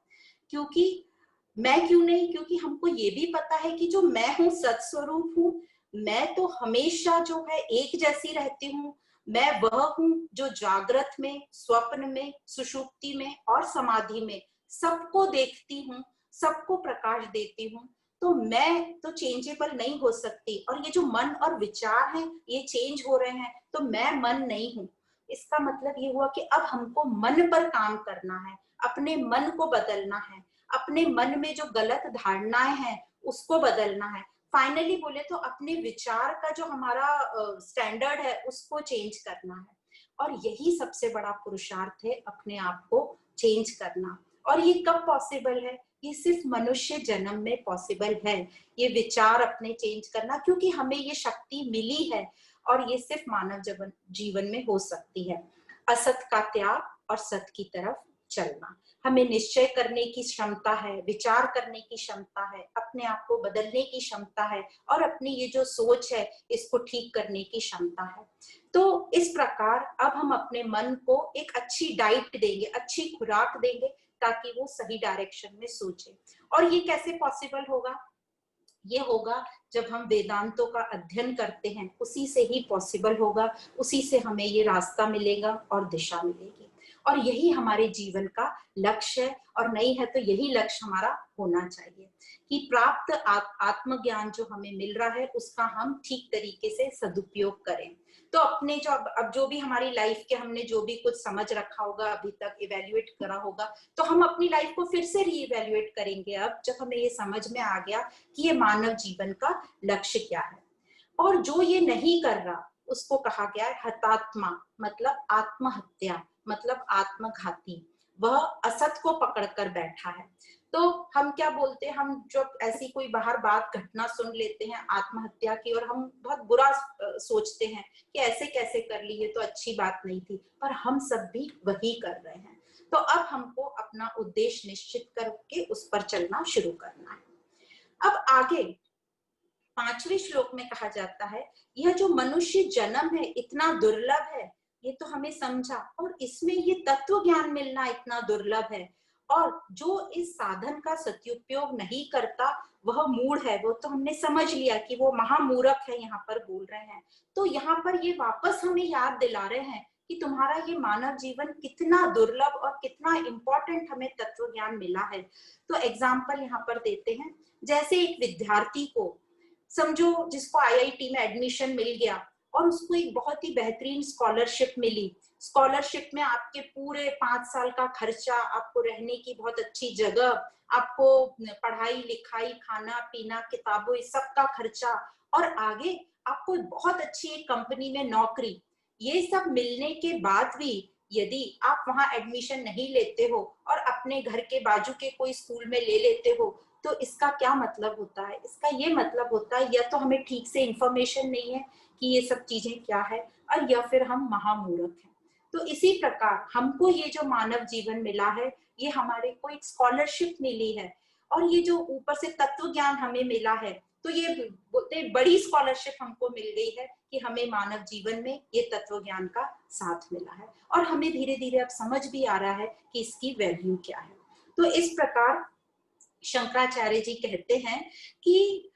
क्योंकि मैं क्यों नहीं? क्योंकि हमको ये भी पता है कि जो मैं हूँ सत्स्वरूप हूँ, मैं तो हमेशा जो है एक जैसी रहती हूँ। मैं वह हूँ जो जागृत में, स्वप्न में, सुषुप्ति में और समाधि में सबको देखती हूँ, सबको प्रकाश देती हूँ। तो मैं तो चेंजेबल नहीं हो सकती, और ये जो मन और विचार हैं ये चेंज हो रहे हैं, तो मैं मन नहीं हूँ। इसका मतलब ये हुआ कि अब हमको मन पर काम करना है, अपने मन को बदलना है, अपने मन में जो गलत धारणाएं हैं उसको बदलना है। फाइनली बोले तो अपने विचार का जो हमारा स्टैंडर्ड है उसको चेंज करना है। और यही सबसे बड़ा पुरुषार्थ है, अपने आप को चेंज करना। और ये कब पॉसिबल है? ये सिर्फ मनुष्य जन्म में पॉसिबल है, ये विचार अपने चेंज करना, क्योंकि हमें ये शक्ति मिली है, और ये सिर्फ मानव जीवन में हो सकती है। असत का त्याग और सत की तरफ चलना। हमें निश्चय करने की क्षमता है, विचार करने की क्षमता है, अपने आप को बदलने की क्षमता है और अपनी ये जो सोच है इसको ठीक करने की क्षमता है। तो इस प्रकार अब हम अपने मन को एक अच्छी डाइट देंगे, अच्छी खुराक देंगे ताकि वो सही डायरेक्शन में सोचे। और ये कैसे पॉसिबल होगा? ये होगा जब हम वेदांतों का अध्ययन करते हैं, उसी से ही पॉसिबल होगा, उसी से हमें ये रास्ता मिलेगा और दिशा मिलेगी। और यही हमारे जीवन का लक्ष्य है, और नहीं है तो यही लक्ष्य हमारा होना चाहिए कि प्राप्त आत्मज्ञान जो हमें मिल रहा है उसका हम ठीक तरीके से सदुपयोग करें। तो अपने जो अब जो भी हमारी लाइफ के हमने जो भी कुछ समझ रखा होगा, अभी तक इवेल्युएट करा होगा, तो हम अपनी लाइफ को फिर से रीइवेल्युएट करेंगे अब जब हमें ये समझ में आ गया कि ये मानव जीवन का लक्ष्य क्या है। और जो ये नहीं कर रहा उसको कहा गया है हतात्मा, मतलब आत्महत्या, मतलब आत्मघाती। वह असत को पकड़कर बैठा है। तो हम क्या बोलते हैं, हम जब ऐसी कोई बाहर बात घटना सुन लेते हैं आत्महत्या की और हम बहुत बुरा सोचते हैं कि ऐसे कैसे कर ली, ये तो अच्छी बात नहीं थी, पर हम सब भी वही कर रहे हैं। तो अब हमको अपना उद्देश्य निश्चित करके उस पर चलना शुरू करना है। अब आगे 5वें श्लोक में कहा जाता है, यह जो मनुष्य जन्म है इतना दुर्लभ है, ये तो हमें समझा, और इसमें ये तत्व ज्ञान मिलना इतना दुर्लभ है। और जो इस साधन का सदुपयोग नहीं करता वह मूढ़ है, वो तो हमने समझ लिया कि वो महामूर्ख है, यहाँ पर बोल रहे हैं। तो यहाँ पर ये वापस हमें याद दिला रहे हैं कि तुम्हारा ये मानव जीवन कितना दुर्लभ और कितना इंपॉर्टेंट हमें तत्व ज्ञान मिला है। तो एग्जाम्पल यहाँ पर देते हैं, जैसे एक विद्यार्थी को समझो जिसको आईआईटी में एडमिशन मिल गया और उसको एक बहुत ही बेहतरीन स्कॉलरशिप मिली। स्कॉलरशिप में आपके पूरे 5 साल का खर्चा, आपको रहने की बहुत अच्छी जगह, आपको पढ़ाई लिखाई, खाना पीना, किताबों, इस सब का खर्चा, और आगे आपको बहुत अच्छी एक कंपनी में नौकरी। ये सब मिलने के बाद भी यदि आप वहां एडमिशन नहीं लेते हो और अपने घर के बाजू के कोई स्कूल में ले लेते हो, तो इसका क्या मतलब होता है? इसका ये मतलब होता है या तो हमें ठीक से इंफॉर्मेशन नहीं है कि ये सब चीजें क्या है, और या फिर हम महामूर्ख हैं। तो इसी प्रकार हमको ये जो मानव जीवन मिला है, ये हमारे को एक स्कॉलरशिप मिली है, और ये जो ऊपर से तत्व ज्ञान हमें मिला है, तो ये बोलते बड़ी स्कॉलरशिप हमको मिल गई है कि हमें मानव जीवन में ये तत्व ज्ञान का साथ मिला है, और हमें धीरे धीरे अब समझ भी आ रहा है कि इसकी वैल्यू क्या है। तो इस प्रकार शंकराचार्य जी कहते हैं कि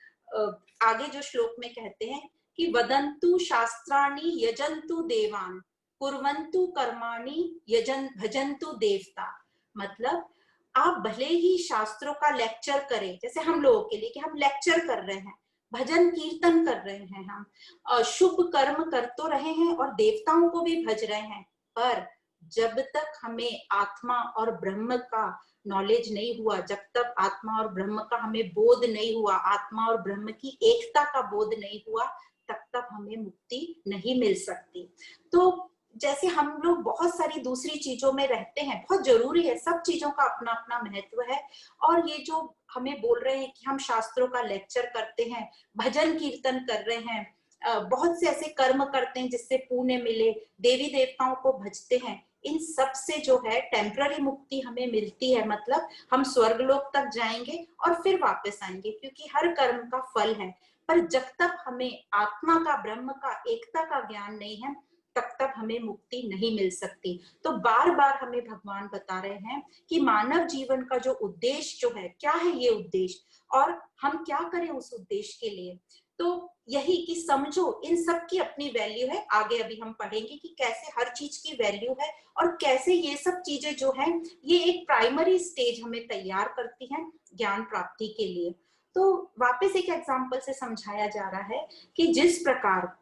आगे जो श्लोक में कहते हैं कि वदंतु शास्त्राणि यजंतु देवान कुर्वन्तु कर्माणि यजन भजन्तु देवता। मतलब आप भले ही शास्त्रों का लेक्चर करें, जैसे हम लोगों के लिए कि हम लेक्चर कर रहे हैं, भजन कीर्तन कर रहे हैं, हम शुभ कर्म कर तो रहे हैं और देवताओं को भी भज रहे हैं, पर जब तक हमें आत्मा और ब्रह्म का नॉलेज नहीं हुआ, जब तक आत्मा और ब्रह्म का हमें बोध नहीं हुआ, आत्मा और ब्रह्म की एकता का बोध नहीं हुआ, तब तक हमें मुक्ति नहीं मिल सकती। तो जैसे हम लोग बहुत सारी दूसरी चीजों में रहते हैं, बहुत जरूरी है, सब चीजों का अपना अपना महत्व है, और ये जो हमें बोल रहे हैं कि हम शास्त्रों का लेक्चर करते हैं, भजन कीर्तन कर रहे हैं, बहुत से ऐसे कर्म करते हैं जिससे पुण्य मिले, देवी देवताओं को भजते हैं, इन सब से जो है टेम्पररी मुक्ति हमें मिलती है। मतलब हम स्वर्गलोक तक जाएंगे और फिर वापस आएंगे, क्योंकि हर कर्म का फल है। पर जब तक हमें आत्मा का, ब्रह्म का, एकता का ज्ञान नहीं है, तब तक हमें मुक्ति नहीं मिल सकती। तो बार बार हमें भगवान बता रहे हैं कि मानव जीवन का जो उद्देश्य जो है, क्या है ये उद्देश्य और हम क्या करें उस उद्देश्य के लिए। तो यही कि समझो इन सब की अपनी वैल्यू है। आगे अभी हम पढ़ेंगे कि कैसे हर चीज की वैल्यू है और कैसे ये सब चीजें जो हैं ये एक प्राइमरी स्टेज हमें तैयार करती हैं ज्ञान प्राप्ति के लिए। तो वापस एक एग्जांपल से समझाया जा रहा है कि जिस प्रकार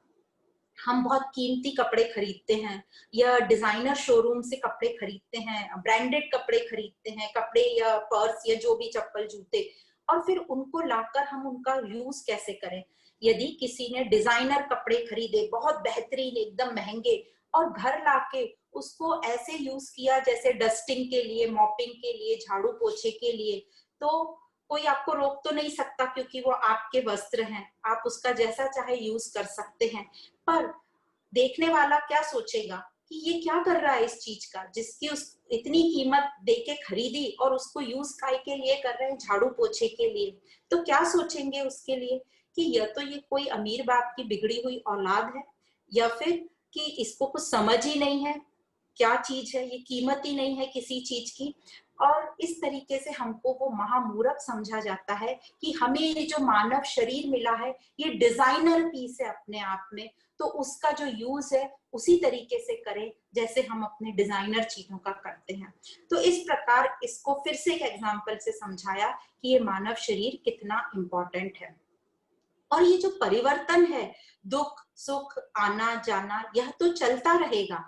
हम बहुत कीमती कपड़े खरीदते हैं या डिजाइनर शोरूम से कपड़े खरीदते हैं, ब्रांडेड कपड़े खरीदते हैं, कपड़े या पर्स या जो भी चप्पल जूते, और फिर उनको लाकर हम उनका यूज कैसे करें। यदि किसी ने डिजाइनर कपड़े खरीदे बहुत बेहतरीन एकदम महंगे और घर लाके उसको ऐसे यूज किया जैसे डस्टिंग के लिए, मॉपिंग के लिए, झाड़ू पोछे के लिए, तो कोई आपको रोक तो नहीं सकता क्योंकि वो आपके वस्त्र हैं, आप उसका जैसा चाहे यूज कर सकते हैं। पर देखने वाला क्या सोचेगा कि ये क्या कर रहा है इस चीज का, जिसकी उस इतनी कीमत देके खरीदी और उसको यूज काय के लिए कर रहे हैं, झाड़ू पोछे के लिए, तो क्या सोचेंगे उसके लिए कि या तो ये कोई अमीर बाप की बिगड़ी हुई औलाद है, या फिर कि इसको कुछ समझ ही नहीं है क्या चीज है, ये कीमत ही नहीं है किसी चीज की। और इस तरीके से हमको वो महामूर्ख समझा जाता है कि हमें ये जो मानव शरीर मिला है ये डिजाइनर पीस है अपने आप में, तो उसका जो यूज है उसी तरीके से करें जैसे हम अपने डिजाइनर चीजों का करते हैं। तो इस प्रकार इसको फिर से एक एग्जांपल से समझाया कि ये मानव शरीर कितना इम्पोर्टेंट है। और ये जो परिवर्तन है, दुख सुख आना जाना, यह तो चलता रहेगा।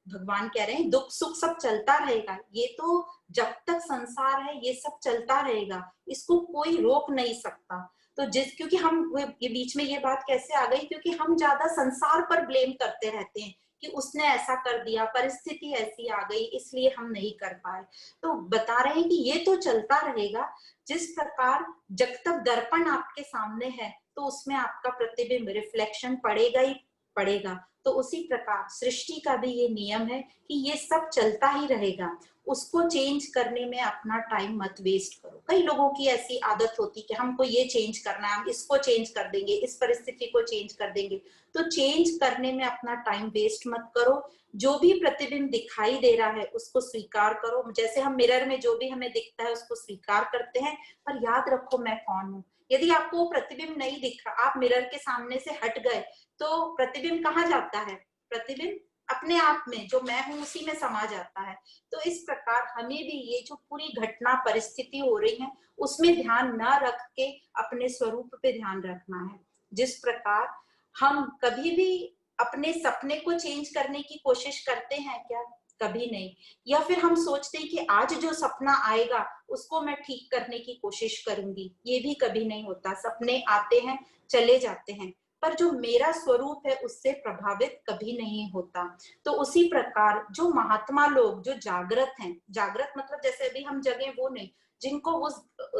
भगवान कह रहे हैं दुख सुख सब चलता रहेगा, ये तो जब तक संसार है ये सब चलता रहेगा, इसको कोई रोक नहीं सकता। तो क्योंकि हम ये बीच में ये बात कैसे आ गई, क्योंकि हम ज्यादा संसार पर ब्लेम करते रहते हैं कि उसने ऐसा कर दिया, परिस्थिति ऐसी आ गई इसलिए हम नहीं कर पाए। तो बता रहे हैं कि ये तो चलता रहेगा। जिस प्रकार जब तक दर्पण आपके सामने है तो उसमें आपका प्रतिबिंब रिफ्लेक्शन पड़ेगा ही पड़ेगा, तो उसी प्रकार सृष्टि का भी ये नियम है कि ये सब चलता ही रहेगा, उसको चेंज करने में अपना टाइम मत वेस्ट करो। कई लोगों की ऐसी आदत होती कि हमको ये चेंज करना है, हम इसको चेंज कर देंगे, इस परिस्थिति को चेंज कर देंगे, तो चेंज करने में अपना टाइम वेस्ट मत करो। जो भी प्रतिबिंब दिखाई दे रहा है उसको स्वीकार करो, जैसे हम मिरर में जो भी हमें दिखता है उसको स्वीकार करते हैं, पर याद रखो मैं कौन हूँ। यदि आपको वो प्रतिबिंब नहीं दिख रहा, आप मिरर के सामने से हट गए, तो प्रतिबिंब कहाँ जाता है, प्रतिबिंब अपने आप में जो मैं हूं उसी में समा जाता है। तो इस प्रकार हमें भी ये जो पूरी घटना परिस्थिति हो रही है उसमें ध्यान न रख के अपने स्वरूप पे ध्यान रखना है। जिस प्रकार हम कभी भी अपने सपने को चेंज करने की कोशिश करते हैं क्या, कभी नहीं। या फिर हम सोचते हैं कि आज जो सपना आएगा उसको मैं ठीक करने की कोशिश करूंगी, ये भी कभी नहीं होता। सपने आते हैं चले जाते हैं, पर जो मेरा स्वरूप है उससे प्रभावित कभी नहीं होता। तो उसी प्रकार जो महात्मा लोग जो जागृत हैं, जागृत मतलब जैसे अभी हम जगे वो नहीं, जिनको वो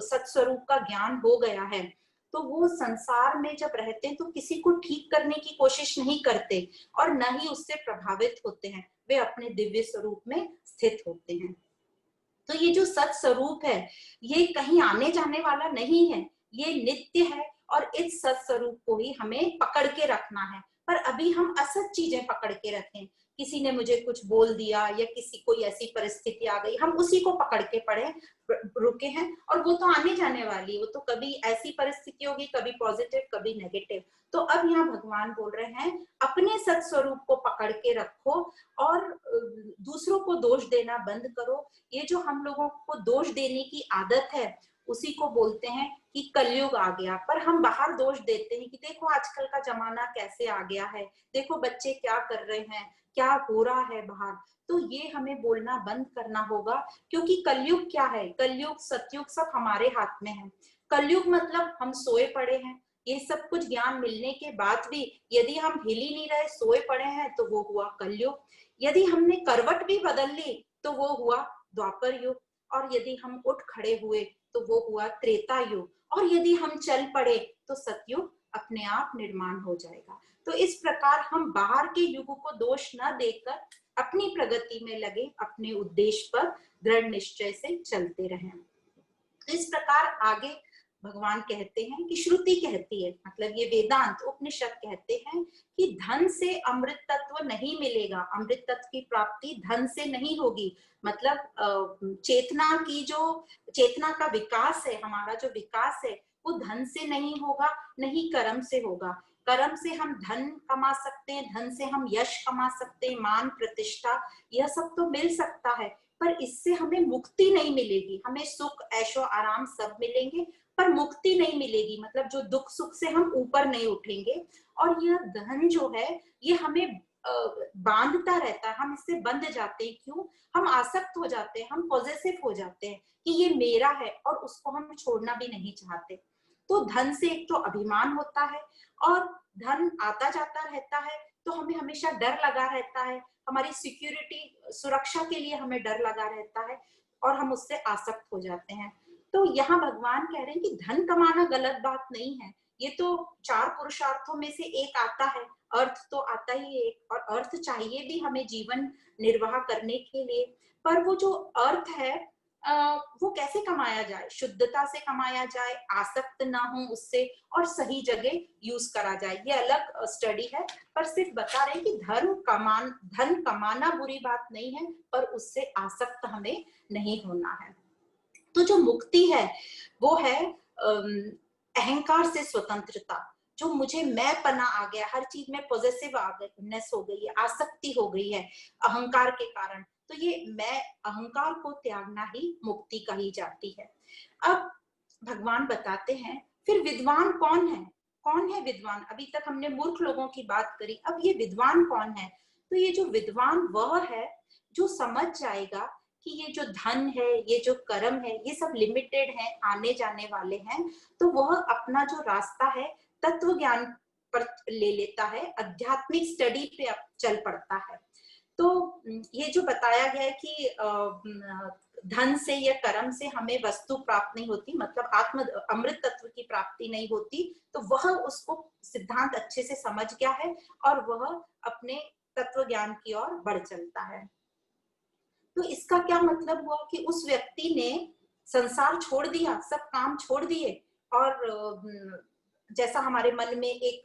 सत्स्वरूप का ज्ञान हो गया है, तो वो संसार में जब रहते हैं तो किसी को ठीक करने की कोशिश नहीं करते और न ही उससे प्रभावित होते हैं, वे अपने दिव्य स्वरूप में स्थित होते हैं। तो ये जो सत स्वरूप है ये कहीं आने जाने वाला नहीं है, ये नित्य है और इस सत स्वरूप को ही हमें पकड़ के रखना है। पर अभी हम असत चीजें पकड़ के रखें, किसी ने मुझे कुछ बोल दिया या किसी कोई ऐसी परिस्थिति आ गई, हम उसी को पकड़ के पड़े रुके हैं, और वो तो आने जाने वाली, वो तो कभी ऐसी परिस्थिति होगी, कभी पॉजिटिव कभी नेगेटिव। तो अब यहाँ भगवान बोल रहे हैं अपने सत स्वरूप को पकड़ के रखो और दूसरों को दोष देना बंद करो। ये जो हम लोगों को दोष देने की आदत है उसी को बोलते हैं कि कलयुग आ गया। पर हम बाहर दोष देते हैं कि देखो आजकल का जमाना कैसे आ गया है, देखो बच्चे क्या कर रहे हैं, क्या हो रहा है बाहर। तो ये हमें बोलना बंद करना होगा, क्योंकि कलयुग क्या है, कलयुग सतयुग सब हमारे हाथ में है। कलयुग मतलब हम सोए पड़े हैं, ये सब कुछ ज्ञान मिलने के बाद भी यदि हम हिल ही नहीं रहे, सोए पड़े हैं, तो वो हुआ कलयुग। यदि हमने करवट भी बदल ली तो वो हुआ द्वापर युग, और यदि हम उठ खड़े हुए तो वो हुआ त्रेता युग, और यदि हम चल पड़े तो सतयुग अपने आप निर्माण हो जाएगा। तो इस प्रकार हम बाहर के युग को दोष न देकर अपनी प्रगति में लगे, अपने उद्देश्य पर दृढ़ निश्चय से चलते रहें। तो इस प्रकार आगे भगवान कहते हैं कि श्रुति कहती है, मतलब ये वेदांत उपनिषद कहते हैं कि धन से अमृत तत्व नहीं मिलेगा, अमृत तत्व की प्राप्ति धन से नहीं होगी। मतलब चेतना की जो चेतना का विकास है, हमारा जो विकास है वो धन से नहीं होगा, नहीं कर्म से होगा। कर्म से हम धन कमा सकते हैं, धन से हम यश कमा सकते हैं, मान प्रतिष्ठा यह सब तो मिल सकता है, पर इससे हमें मुक्ति नहीं मिलेगी। हमें सुख ऐशो आराम सब मिलेंगे पर मुक्ति नहीं मिलेगी, मतलब जो दुख सुख से हम ऊपर नहीं उठेंगे। और यह धन जो है ये हमें बांधता रहता है, हम इससे बंध जाते हैं। क्यों? हम आसक्त हो जाते हैं, हम पॉजेसिव हो जाते हैं कि ये मेरा है और उसको हम छोड़ना भी नहीं चाहते। तो धन से एक तो अभिमान होता है, और धन आता जाता रहता है तो हमें हमेशा डर लगा रहता है, हमारी सिक्योरिटी सुरक्षा के लिए हमें डर लगा रहता है और हम उससे आसक्त हो जाते हैं। तो यहाँ भगवान कह रहे हैं कि धन कमाना गलत बात नहीं है, ये तो चार पुरुषार्थों में से एक आता है, अर्थ तो आता ही है एक, और अर्थ चाहिए भी हमें जीवन निर्वाह करने के लिए। पर वो जो अर्थ है वो कैसे कमाया जाए, शुद्धता से कमाया जाए, आसक्त ना हो उससे, और सही जगह यूज करा जाए, ये अलग स्टडी है। पर सिर्फ बता रहे हैं कि धन कमाना बुरी बात नहीं है, पर उससे आसक्त हमें नहीं होना है। तो जो मुक्ति है वो है अहंकार से स्वतंत्रता। जो मुझे मैं पना आ गया, हर चीज में पॉजिटिव नेस हो गई है, आसक्ति हो गई है अहंकार के कारण, तो ये मैं अहंकार को त्यागना ही मुक्ति कही जाती है। अब भगवान बताते हैं फिर विद्वान कौन है, कौन है विद्वान। अभी तक हमने मूर्ख लोगों की बात करी, अब ये विद्वान कौन है। तो ये जो विद्वान वह है जो समझ जाएगा कि ये जो धन है, ये जो कर्म है, ये सब लिमिटेड है, आने जाने वाले हैं। तो वह अपना जो रास्ता है तत्व ज्ञान पर ले लेता है, आध्यात्मिक स्टडी पे चल पड़ता है। तो ये जो बताया गया है कि धन से या कर्म से हमें वस्तु प्राप्त नहीं होती, मतलब आत्म अमृत तत्व की प्राप्ति नहीं होती, तो वह उसको सिद्धांत अच्छे से समझ गया है और वह अपने तत्व ज्ञान की ओर बढ़ चलता है। तो इसका क्या मतलब हुआ कि उस व्यक्ति ने संसार छोड़ दिया, सब काम छोड़ दिए, और जैसा हमारे मन में एक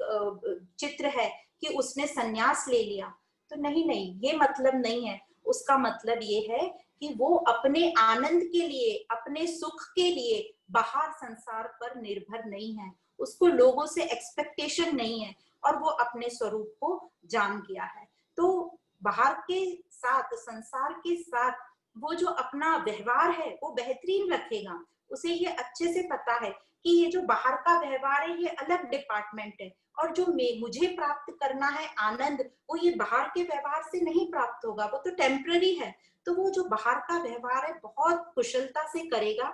चित्र है कि उसने संन्यास ले लिया। तो नहीं नहीं, ये मतलब नहीं है। उसका मतलब ये है कि वो अपने आनंद के लिए, अपने सुख के लिए बाहर संसार पर निर्भर नहीं है, उसको लोगों से एक्सपेक्टेशन नहीं है, और वो अपने स्वरूप को जान गया है। तो बाहर के साथ, संसार के साथ वो जो अपना व्यवहार है वो बेहतरीन रखेगा। उसे ये अच्छे से पता है कि ये जो बाहर का व्यवहार है ये अलग डिपार्टमेंट है, और जो मुझे प्राप्त करना है आनंद, वो ये बाहर के व्यवहार से नहीं प्राप्त होगा, वो तो टेम्पररी है। तो वो जो बाहर का व्यवहार है बहुत कुशलता से करेगा,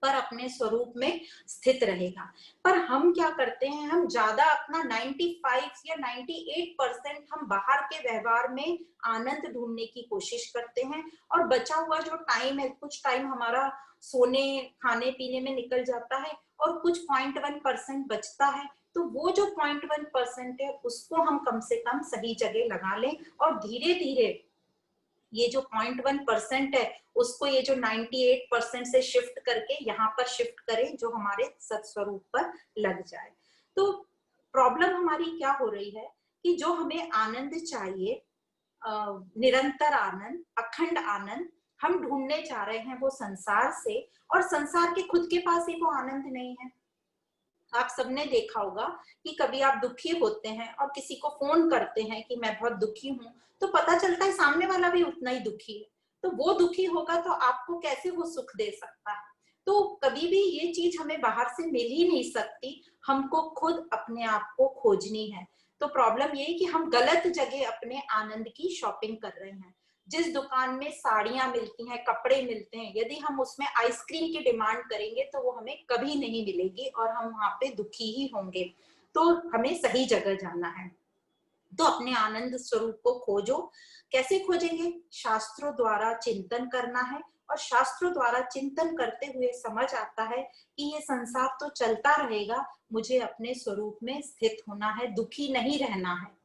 पर अपने स्वरूप में स्थित रहेगा। पर हम क्या करते हैं, हम ज्यादा अपना 95 या 98% हम बाहर के व्यवहार में आनंद ढूंढने की कोशिश करते हैं, और बचा हुआ जो टाइम है, कुछ टाइम हमारा सोने खाने पीने में निकल जाता है, और कुछ 0.1% बचता है। तो वो जो 0.1% है उसको हम कम से कम सही जगह लगा लें, और धीरे धीरे ये जो 0.1% है उसको ये जो 98% से शिफ्ट करके यहाँ पर शिफ्ट करें, जो हमारे सत्स्वरूप पर लग जाए। तो प्रॉब्लम हमारी क्या हो रही है कि जो हमें आनंद चाहिए, निरंतर आनंद, अखंड आनंद, हम ढूंढने जा रहे हैं वो संसार से, और संसार के खुद के पास ही वो आनंद नहीं है। आप सबने देखा होगा कि कभी आप दुखी होते हैं और किसी को फोन करते हैं कि मैं बहुत दुखी हूं, तो पता चलता है सामने वाला भी उतना ही दुखी है। तो वो दुखी होगा तो आपको कैसे वो सुख दे सकता है। तो कभी भी ये चीज हमें बाहर से मिल ही नहीं सकती, हमको खुद अपने आप को खोजनी है। तो प्रॉब्लम ये है कि हम गलत जगह अपने आनंद की शॉपिंग कर रहे हैं। जिस दुकान में साड़ियां मिलती हैं, कपड़े मिलते हैं, यदि हम उसमें आइसक्रीम की डिमांड करेंगे तो वो हमें कभी नहीं मिलेगी और हम वहां पे दुखी ही होंगे। तो हमें सही जगह जाना है। तो अपने आनंद स्वरूप को खोजो। कैसे खोजेंगे? शास्त्रों द्वारा चिंतन करना है, और शास्त्रों द्वारा चिंतन करते हुए समझ आता है कि ये संसार तो चलता रहेगा, मुझे अपने स्वरूप में स्थित होना है, दुखी नहीं रहना है।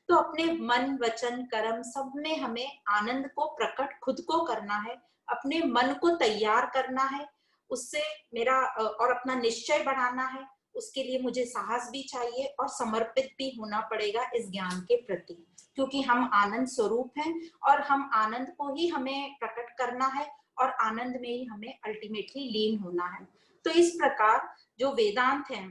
तो अपने मन वचन कर्म सब में हमें आनंद को प्रकट खुद को करना है, अपने मन को तैयार करना है उससे मेरा, और अपना निश्चय बढ़ाना है। उसके लिए मुझे साहस भी चाहिए और समर्पित भी होना पड़ेगा इस ज्ञान के प्रति, क्योंकि हम आनंद स्वरूप हैं और हम आनंद को ही हमें प्रकट करना है, और आनंद में ही हमें अल्टीमेटली लीन होना है। तो इस प्रकार जो वेदांत है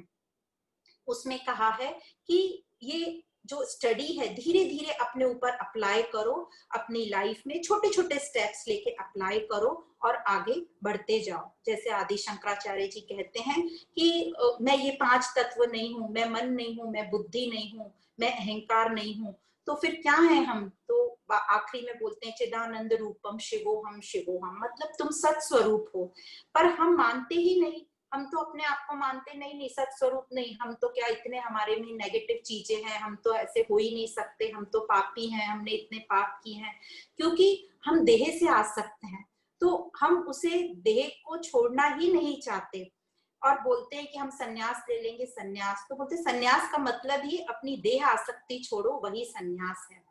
उसमें कहा है कि ये जो स्टडी है धीरे धीरे अपने ऊपर अप्लाई करो, अपनी लाइफ में छोटे छोटे स्टेप्स लेके अप्लाई करो और आगे बढ़ते जाओ। जैसे आदि शंकराचार्य जी कहते हैं कि मैं ये 5 तत्व नहीं हूं, मैं मन नहीं हूं, मैं बुद्धि नहीं हूं, मैं अहंकार नहीं हूं, तो फिर क्या है हम? तो आखिरी में बोलते हैं चिदानंद रूपम शिवोहम शिवोहम, मतलब तुम सत स्वरूप हो। पर हम मानते ही नहीं, हम तो अपने आप को मानते नहीं सत स्वरूप नहीं, हम तो क्या इतने हमारे में नेगेटिव चीजें हैं, हम तो ऐसे हो ही नहीं सकते, हम तो पापी हैं, हमने इतने पाप किए हैं, क्योंकि हम देह से आसक्त हैं। तो हम उसे देह को छोड़ना ही नहीं चाहते। और बोलते हैं कि हम सन्यास ले लेंगे। सन्यास तो बोलते सन्यास का मतलब ही अपनी देह आसक्ति छोड़ो, वही सन्यास है।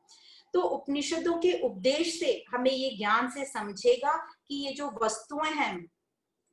तो उपनिषदों के उपदेश से हमें ये ज्ञान से समझेगा कि ये जो वस्तुएं हैं,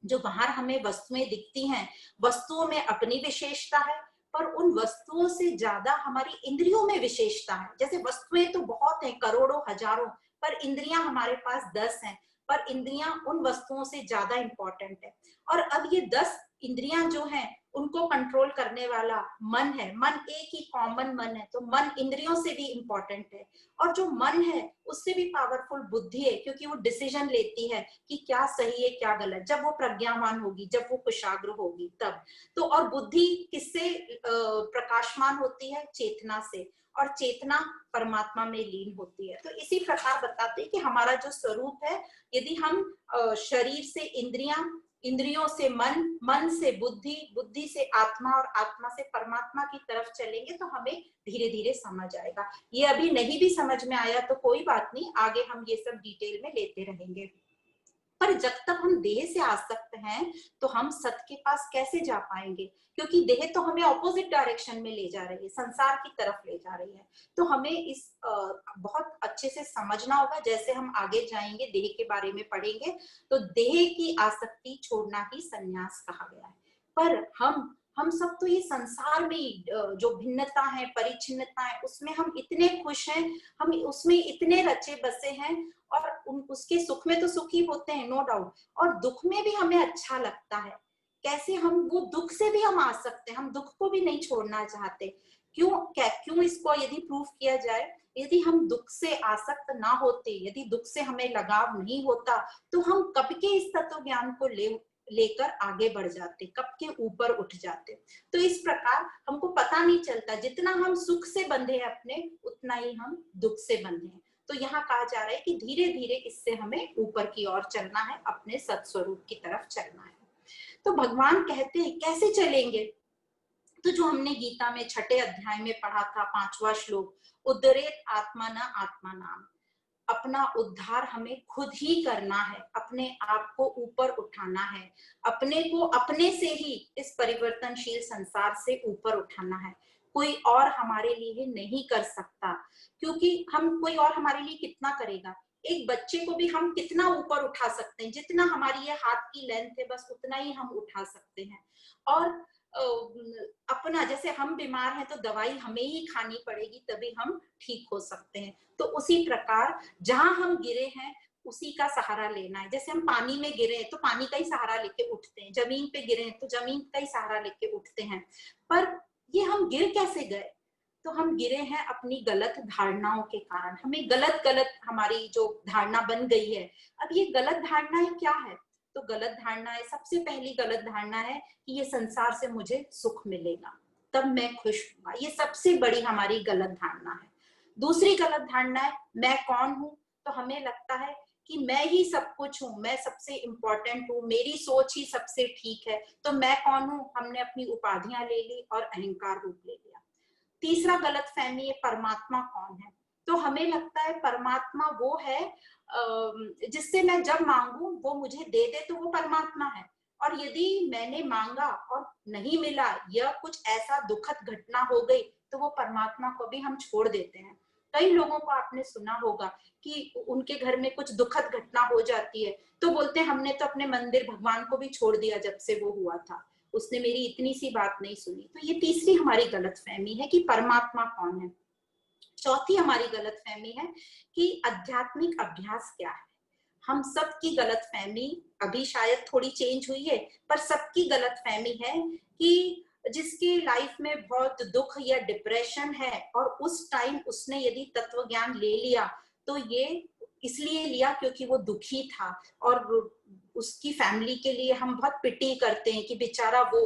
जो बाहर हमें वस्तुएं दिखती हैं, वस्तुओं में अपनी विशेषता है, पर उन वस्तुओं से ज्यादा हमारी इंद्रियों में विशेषता है। जैसे वस्तुएं तो बहुत हैं, करोड़ों हजारों, पर इंद्रियां हमारे पास 10 हैं, पर इंद्रियां उन वस्तुओं से ज्यादा इंपॉर्टेंट है। और अब ये 10 इंद्रियां जो हैं उनको कंट्रोल करने वाला मन है। मन एक ही कॉमन मन है, तो मन इंद्रियों से भी इंपॉर्टेंट है। और जो मन है उससे भी पावरफुल बुद्धि है, क्योंकि वो डिसीजन लेती है कि क्या सही है क्या गलत, जब वो प्रज्ञावान होगी, जब वो कुशाग्र होगी तब। तो और बुद्धि किससे प्रकाशमान होती है? चेतना से, और चेतना परमात्मा में लीन होती है। तो इसी प्रकार बताते हैं कि हमारा जो स्वरूप है, यदि हम शरीर से इंद्रियां, इंद्रियों से मन, मन से बुद्धि, बुद्धि से आत्मा और आत्मा से परमात्मा की तरफ चलेंगे तो हमें धीरे धीरे समझ आएगा। ये अभी नहीं भी समझ में आया तो कोई बात नहीं, आगे हम ये सब डिटेल में लेते रहेंगे। पर जब तक हम देह से आसक्त हैं तो हम सत के पास कैसे जा पाएंगे? क्योंकि देह तो हमें ऑपोजिट डायरेक्शन में ले जा रही है, संसार की तरफ ले जा रही है। तो हमें इस बहुत अच्छे से समझना होगा। जैसे हम आगे जाएंगे, देह के बारे में पढ़ेंगे, तो देह की आसक्ति छोड़ना ही संन्यास कहा गया है। पर हम सब तो ये संसार में जो भिन्नता है, परिच्छिन्नता है, उसमें हम इतने खुश हैं, हम उसमें इतने रचे बसे हैं, और उसके सुख में तो सुखी होते हैं, नो डाउट, और दुख में भी हमें अच्छा लगता है। कैसे हम वो दुख से भी हम आ सकते हैं, हम दुख को भी नहीं छोड़ना चाहते। क्यों इसको यदि प्रूफ किया जाए, यदि हम दुख से आसक्त ना होते, यदि दुख से हमें लगाव नहीं होता, तो हम कब के इस तत्व ज्ञान को लेकर आगे बढ़ जाते, कब के ऊपर उठ जाते। तो इस प्रकार हमको पता नहीं चलता, जितना हम सुख से बंधे हैं अपने, उतना ही हम दुख से बंधे हैं। तो यहाँ कहा जा रहा है कि धीरे धीरे इससे हमें ऊपर की ओर चलना है, अपने सत्स्वरूप की तरफ चलना है। तो भगवान कहते हैं कैसे चलेंगे? तो जो हमने गीता में 6 अध्याय में पढ़ा था, 5वां श्लोक, उद्धरेत आत्मा न आत्मा नाम, अपना उद्धार हमें खुद ही करना है, अपने आप को ऊपर उठाना है, अपने को अपने से ही इस परिवर्तनशील संसार से ऊपर उठाना है। कोई और हमारे लिए नहीं कर सकता, क्योंकि हम, कोई और हमारे लिए कितना करेगा? एक बच्चे को भी हम कितना ऊपर उठा सकते हैं, जितना हमारी ये हाथ की लेंथ है बस उतना ही हम उठा सकते हैं। और अपना, जैसे हम बीमार हैं तो दवाई हमें ही खानी पड़ेगी, तभी हम ठीक हो सकते हैं। तो उसी प्रकार जहां हम गिरे हैं उसी का सहारा लेना है। जैसे हम पानी में गिरे हैं तो पानी का ही सहारा लेके उठते हैं, जमीन पे गिरे हैं तो जमीन का ही सहारा लेके उठते हैं। पर ये हम गिर कैसे गए? तो हम गिरे हैं अपनी गलत धारणाओं के कारण। हमें गलत गलत हमारी जो धारणा बन गई है। अब ये गलत धारणाएं क्या है? तो गलत धारणा है, सबसे पहली गलत धारणा है कि ये संसार से मुझे सुख मिलेगा, तब मैं खुश हूंगा। ये सबसे बड़ी हमारी गलत धारणा है। दूसरी गलत धारणा है मैं कौन हूं? तो हमें लगता है कि मैं ही सब कुछ हूँ, मैं सबसे इंपॉर्टेंट हूँ, मेरी सोच ही सबसे ठीक है। तो मैं कौन हूँ? हमने अपनी उपाधियां ले ली और अहंकार रूप ले लिया। तीसरा गलत फहमी है परमात्मा कौन है? तो हमें लगता है परमात्मा वो है जिससे मैं जब मांगू वो मुझे दे दे, तो वो परमात्मा है। और यदि मैंने मांगा और नहीं मिला या कुछ ऐसा दुखद घटना हो गई तो वो परमात्मा को भी हम छोड़ देते हैं। कई लोगों को आपने सुना होगा कि उनके घर में कुछ दुखद घटना हो जाती है तो बोलते हैं हमने तो अपने मंदिर भगवान को भी छोड़ दिया जब से वो हुआ था, उसने मेरी इतनी सी बात नहीं सुनी। तो ये तीसरी हमारी गलतफहमी है कि परमात्मा कौन है। चौथी हमारी गलतफहमी है कि आध्यात्मिक अभ्यास क्या है। हम सबकी गलतफहमी अभी शायद थोड़ी चेंज हुई है, पर सबकी गलतफहमी है कि जिसकी लाइफ में बहुत दुख या डिप्रेशन है और उस टाइम उसने यदि तत्व ज्ञान ले लिया तो ये इसलिए लिया क्योंकि वो दुखी था, और उसकी फैमिली के लिए हम बहुत पिटी करते हैं कि बेचारा वो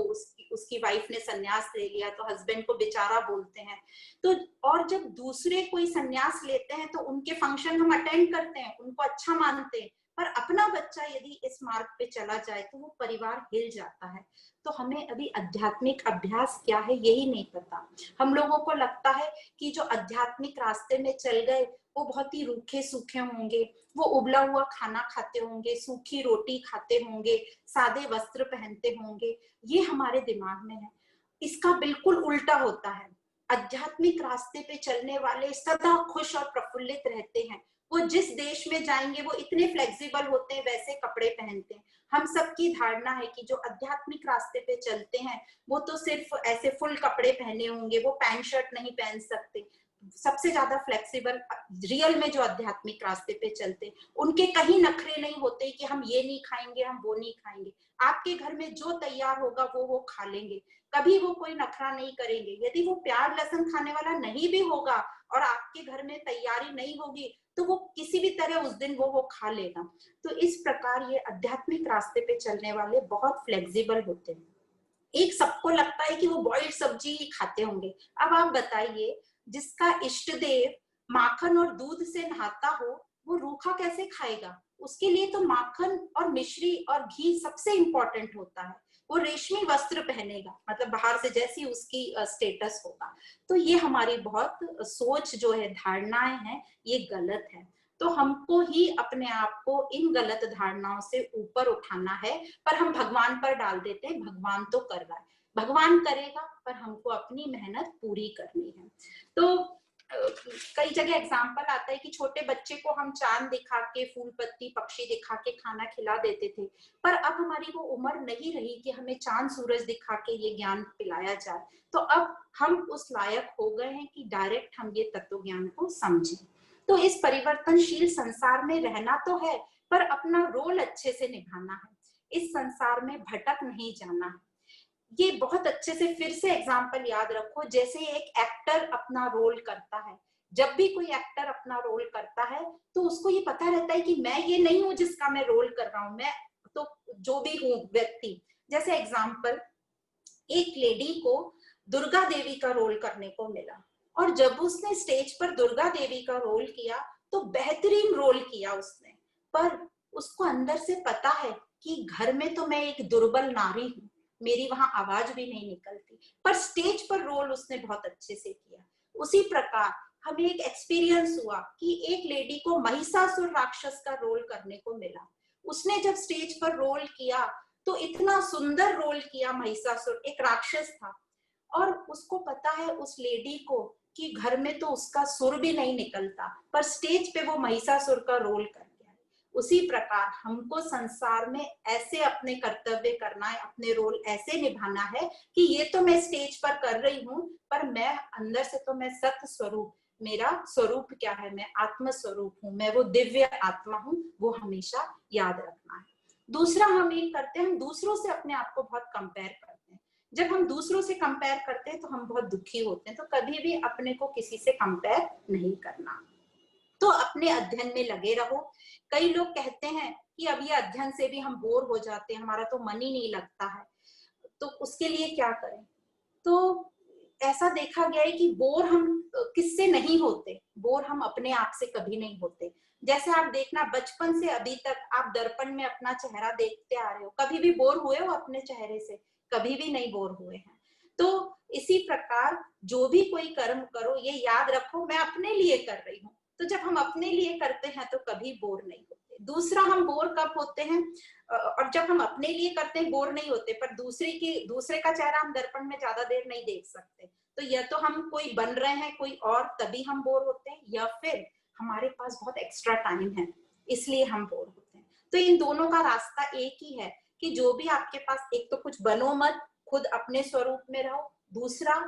उसकी वाइफ ने सन्यास ले लिया तो हस्बैंड को बेचारा बोलते हैं। तो और जब दूसरे कोई सन्यास लेते हैं तो उनके फंक्शन हम अटेंड करते हैं, उनको अच्छा मानते हैं, पर अपना बच्चा यदि इस मार्ग पे चला जाए तो वो परिवार हिल जाता है। तो हमें अभी आध्यात्मिक अभ्यास क्या है यही नहीं पता। हम लोगों को लगता है कि जो आध्यात्मिक रास्ते में चल गए वो बहुत ही रूखे सूखे होंगे, वो उबला हुआ खाना खाते होंगे, सूखी रोटी खाते होंगे, सादे वस्त्र पहनते होंगे। ये हमारे दिमाग में है। इसका बिल्कुल उल्टा होता है। आध्यात्मिक रास्ते पे चलने वाले सदा खुश और प्रफुल्लित रहते हैं। वो जिस देश में जाएंगे वो इतने फ्लेक्सिबल होते हैं, वैसे कपड़े पहनते हैं। हम सबकी धारणा है कि जो आध्यात्मिक रास्ते पे चलते हैं वो तो सिर्फ ऐसे फुल कपड़े पहने होंगे, वो पैंट शर्ट नहीं पहन सकते। सबसे ज्यादा फ्लेक्सिबल रियल में जो आध्यात्मिक रास्ते पे चलते, उनके कहीं नखरे नहीं होते कि हम ये नहीं खाएंगे, हम वो नहीं खाएंगे। आपके घर में जो तैयार होगा वो खा लेंगे, कभी वो कोई नखरा नहीं करेंगे। यदि वो प्याज लहसुन खाने वाला नहीं भी होगा और आपके घर में तैयारी नहीं होगी तो वो किसी भी तरह उस दिन वो खा लेगा। तो इस प्रकार ये आध्यात्मिक रास्ते पे चलने वाले बहुत फ्लेक्सिबल होते हैं। एक सबको लगता है कि वो बॉइल्ड सब्जी ही खाते होंगे। अब आप बताइए, जिसका इष्ट देव माखन और दूध से नहाता हो वो रूखा कैसे खाएगा? उसके लिए तो माखन और मिश्री और घी सबसे इंपॉर्टेंट होता है। वो रेशमी वस्त्र पहनेगा, मतलब बाहर से जैसी उसकी स्टेटस होगा। तो ये हमारी बहुत सोच जो है, धारणाएं हैं, ये गलत है। तो हमको ही अपने आप को इन गलत धारणाओं से ऊपर उठाना है। पर हम भगवान पर डाल देते हैं, भगवान तो कर रहा है, भगवान करेगा, पर हमको अपनी मेहनत पूरी करनी है। तो कई जगह एग्जाम्पल आता है कि छोटे बच्चे को हम चांद दिखा के, फूल पत्ती पक्षी दिखा के खाना खिला देते थे। पर अब हमारी वो उम्र नहीं रही कि हमें चांद सूरज दिखा के ये ज्ञान पिलाया जाए। तो अब हम उस लायक हो गए हैं कि डायरेक्ट हम ये तत्व ज्ञान को समझें। तो इस परिवर्तनशील संसार में रहना तो है, पर अपना रोल अच्छे से निभाना है। इस संसार में भटक नहीं जाना है। ये बहुत अच्छे से फिर से एग्जाम्पल याद रखो, जैसे एक एक्टर अपना रोल करता है। जब भी कोई एक्टर अपना रोल करता है तो उसको ये पता रहता है कि मैं ये नहीं हूं जिसका मैं रोल कर रहा हूं, मैं तो जो भी हूँ व्यक्ति। जैसे एग्जाम्पल, एक लेडी को दुर्गा देवी का रोल करने को मिला, और जब उसने स्टेज पर दुर्गा देवी का रोल किया तो बेहतरीन रोल किया उसने। पर उसको अंदर से पता है कि घर में तो मैं एक दुर्बल नारी हूँ, मेरी वहां आवाज भी नहीं निकलती, पर स्टेज पर रोल उसने बहुत अच्छे से किया। उसी प्रकार हमें एक एक्सपीरियंस हुआ कि एक लेडी को महिषासुर राक्षस का रोल करने को मिला। उसने जब स्टेज पर रोल किया तो इतना सुंदर रोल किया। महिषासुर एक राक्षस था, और उसको पता है उस लेडी को कि घर में तो उसका सुर भी नहीं निकलता, पर स्टेज पे वो महिषासुर का रोल कर गया। उसी प्रकार हमको संसार में ऐसे अपने कर्तव्य करना है, अपने रोल ऐसे निभाना है कि ये तो मैं स्टेज पर कर रही हूँ, पर मैं अंदर से तो मैं सत्य स्वरूप, मेरा स्वरूप क्या है, मैं आत्म स्वरूप हूँ, मैं वो दिव्य आत्मा हूँ, वो हमेशा याद रखना है। दूसरा हम ये करते हैं, हम दूसरों से अपने आप को बहुत कंपेयर करते हैं। जब हम दूसरों से कंपेयर करते हैं तो हम बहुत दुखी होते हैं। तो कभी भी अपने को किसी से कंपेयर नहीं करना। तो अपने अध्ययन में लगे रहो। कई लोग कहते हैं कि अब ये अध्ययन से भी हम बोर हो जाते हैं, हमारा तो मन ही नहीं लगता है, तो उसके लिए क्या करें? तो ऐसा देखा गया है कि बोर हम किससे नहीं होते, बोर हम अपने आप से कभी नहीं होते। जैसे आप देखना, बचपन से अभी तक आप दर्पण में अपना चेहरा देखते आ रहे हो, कभी भी बोर हुए हो अपने चेहरे से? कभी भी नहीं बोर हुए हैं। तो इसी प्रकार जो भी कोई कर्म करो, ये याद रखो मैं अपने लिए कर रही हूँ। तो जब हम अपने लिए करते हैं तो कभी बोर नहीं होते। दूसरा, हम बोर कब होते हैं? और जब हम अपने लिए करते हैं बोर नहीं होते, पर दूसरे का चेहरा हम दर्पण में ज्यादा देर नहीं देख सकते। तो या तो हम कोई बन रहे हैं कोई और, तभी हम बोर होते हैं, या फिर हमारे पास बहुत एक्स्ट्रा टाइम है इसलिए हम बोर होते हैं। तो इन दोनों का रास्ता एक ही है कि जो भी आपके पास, एक तो कुछ बनो मत, खुद अपने स्वरूप में रहो। दूसरा,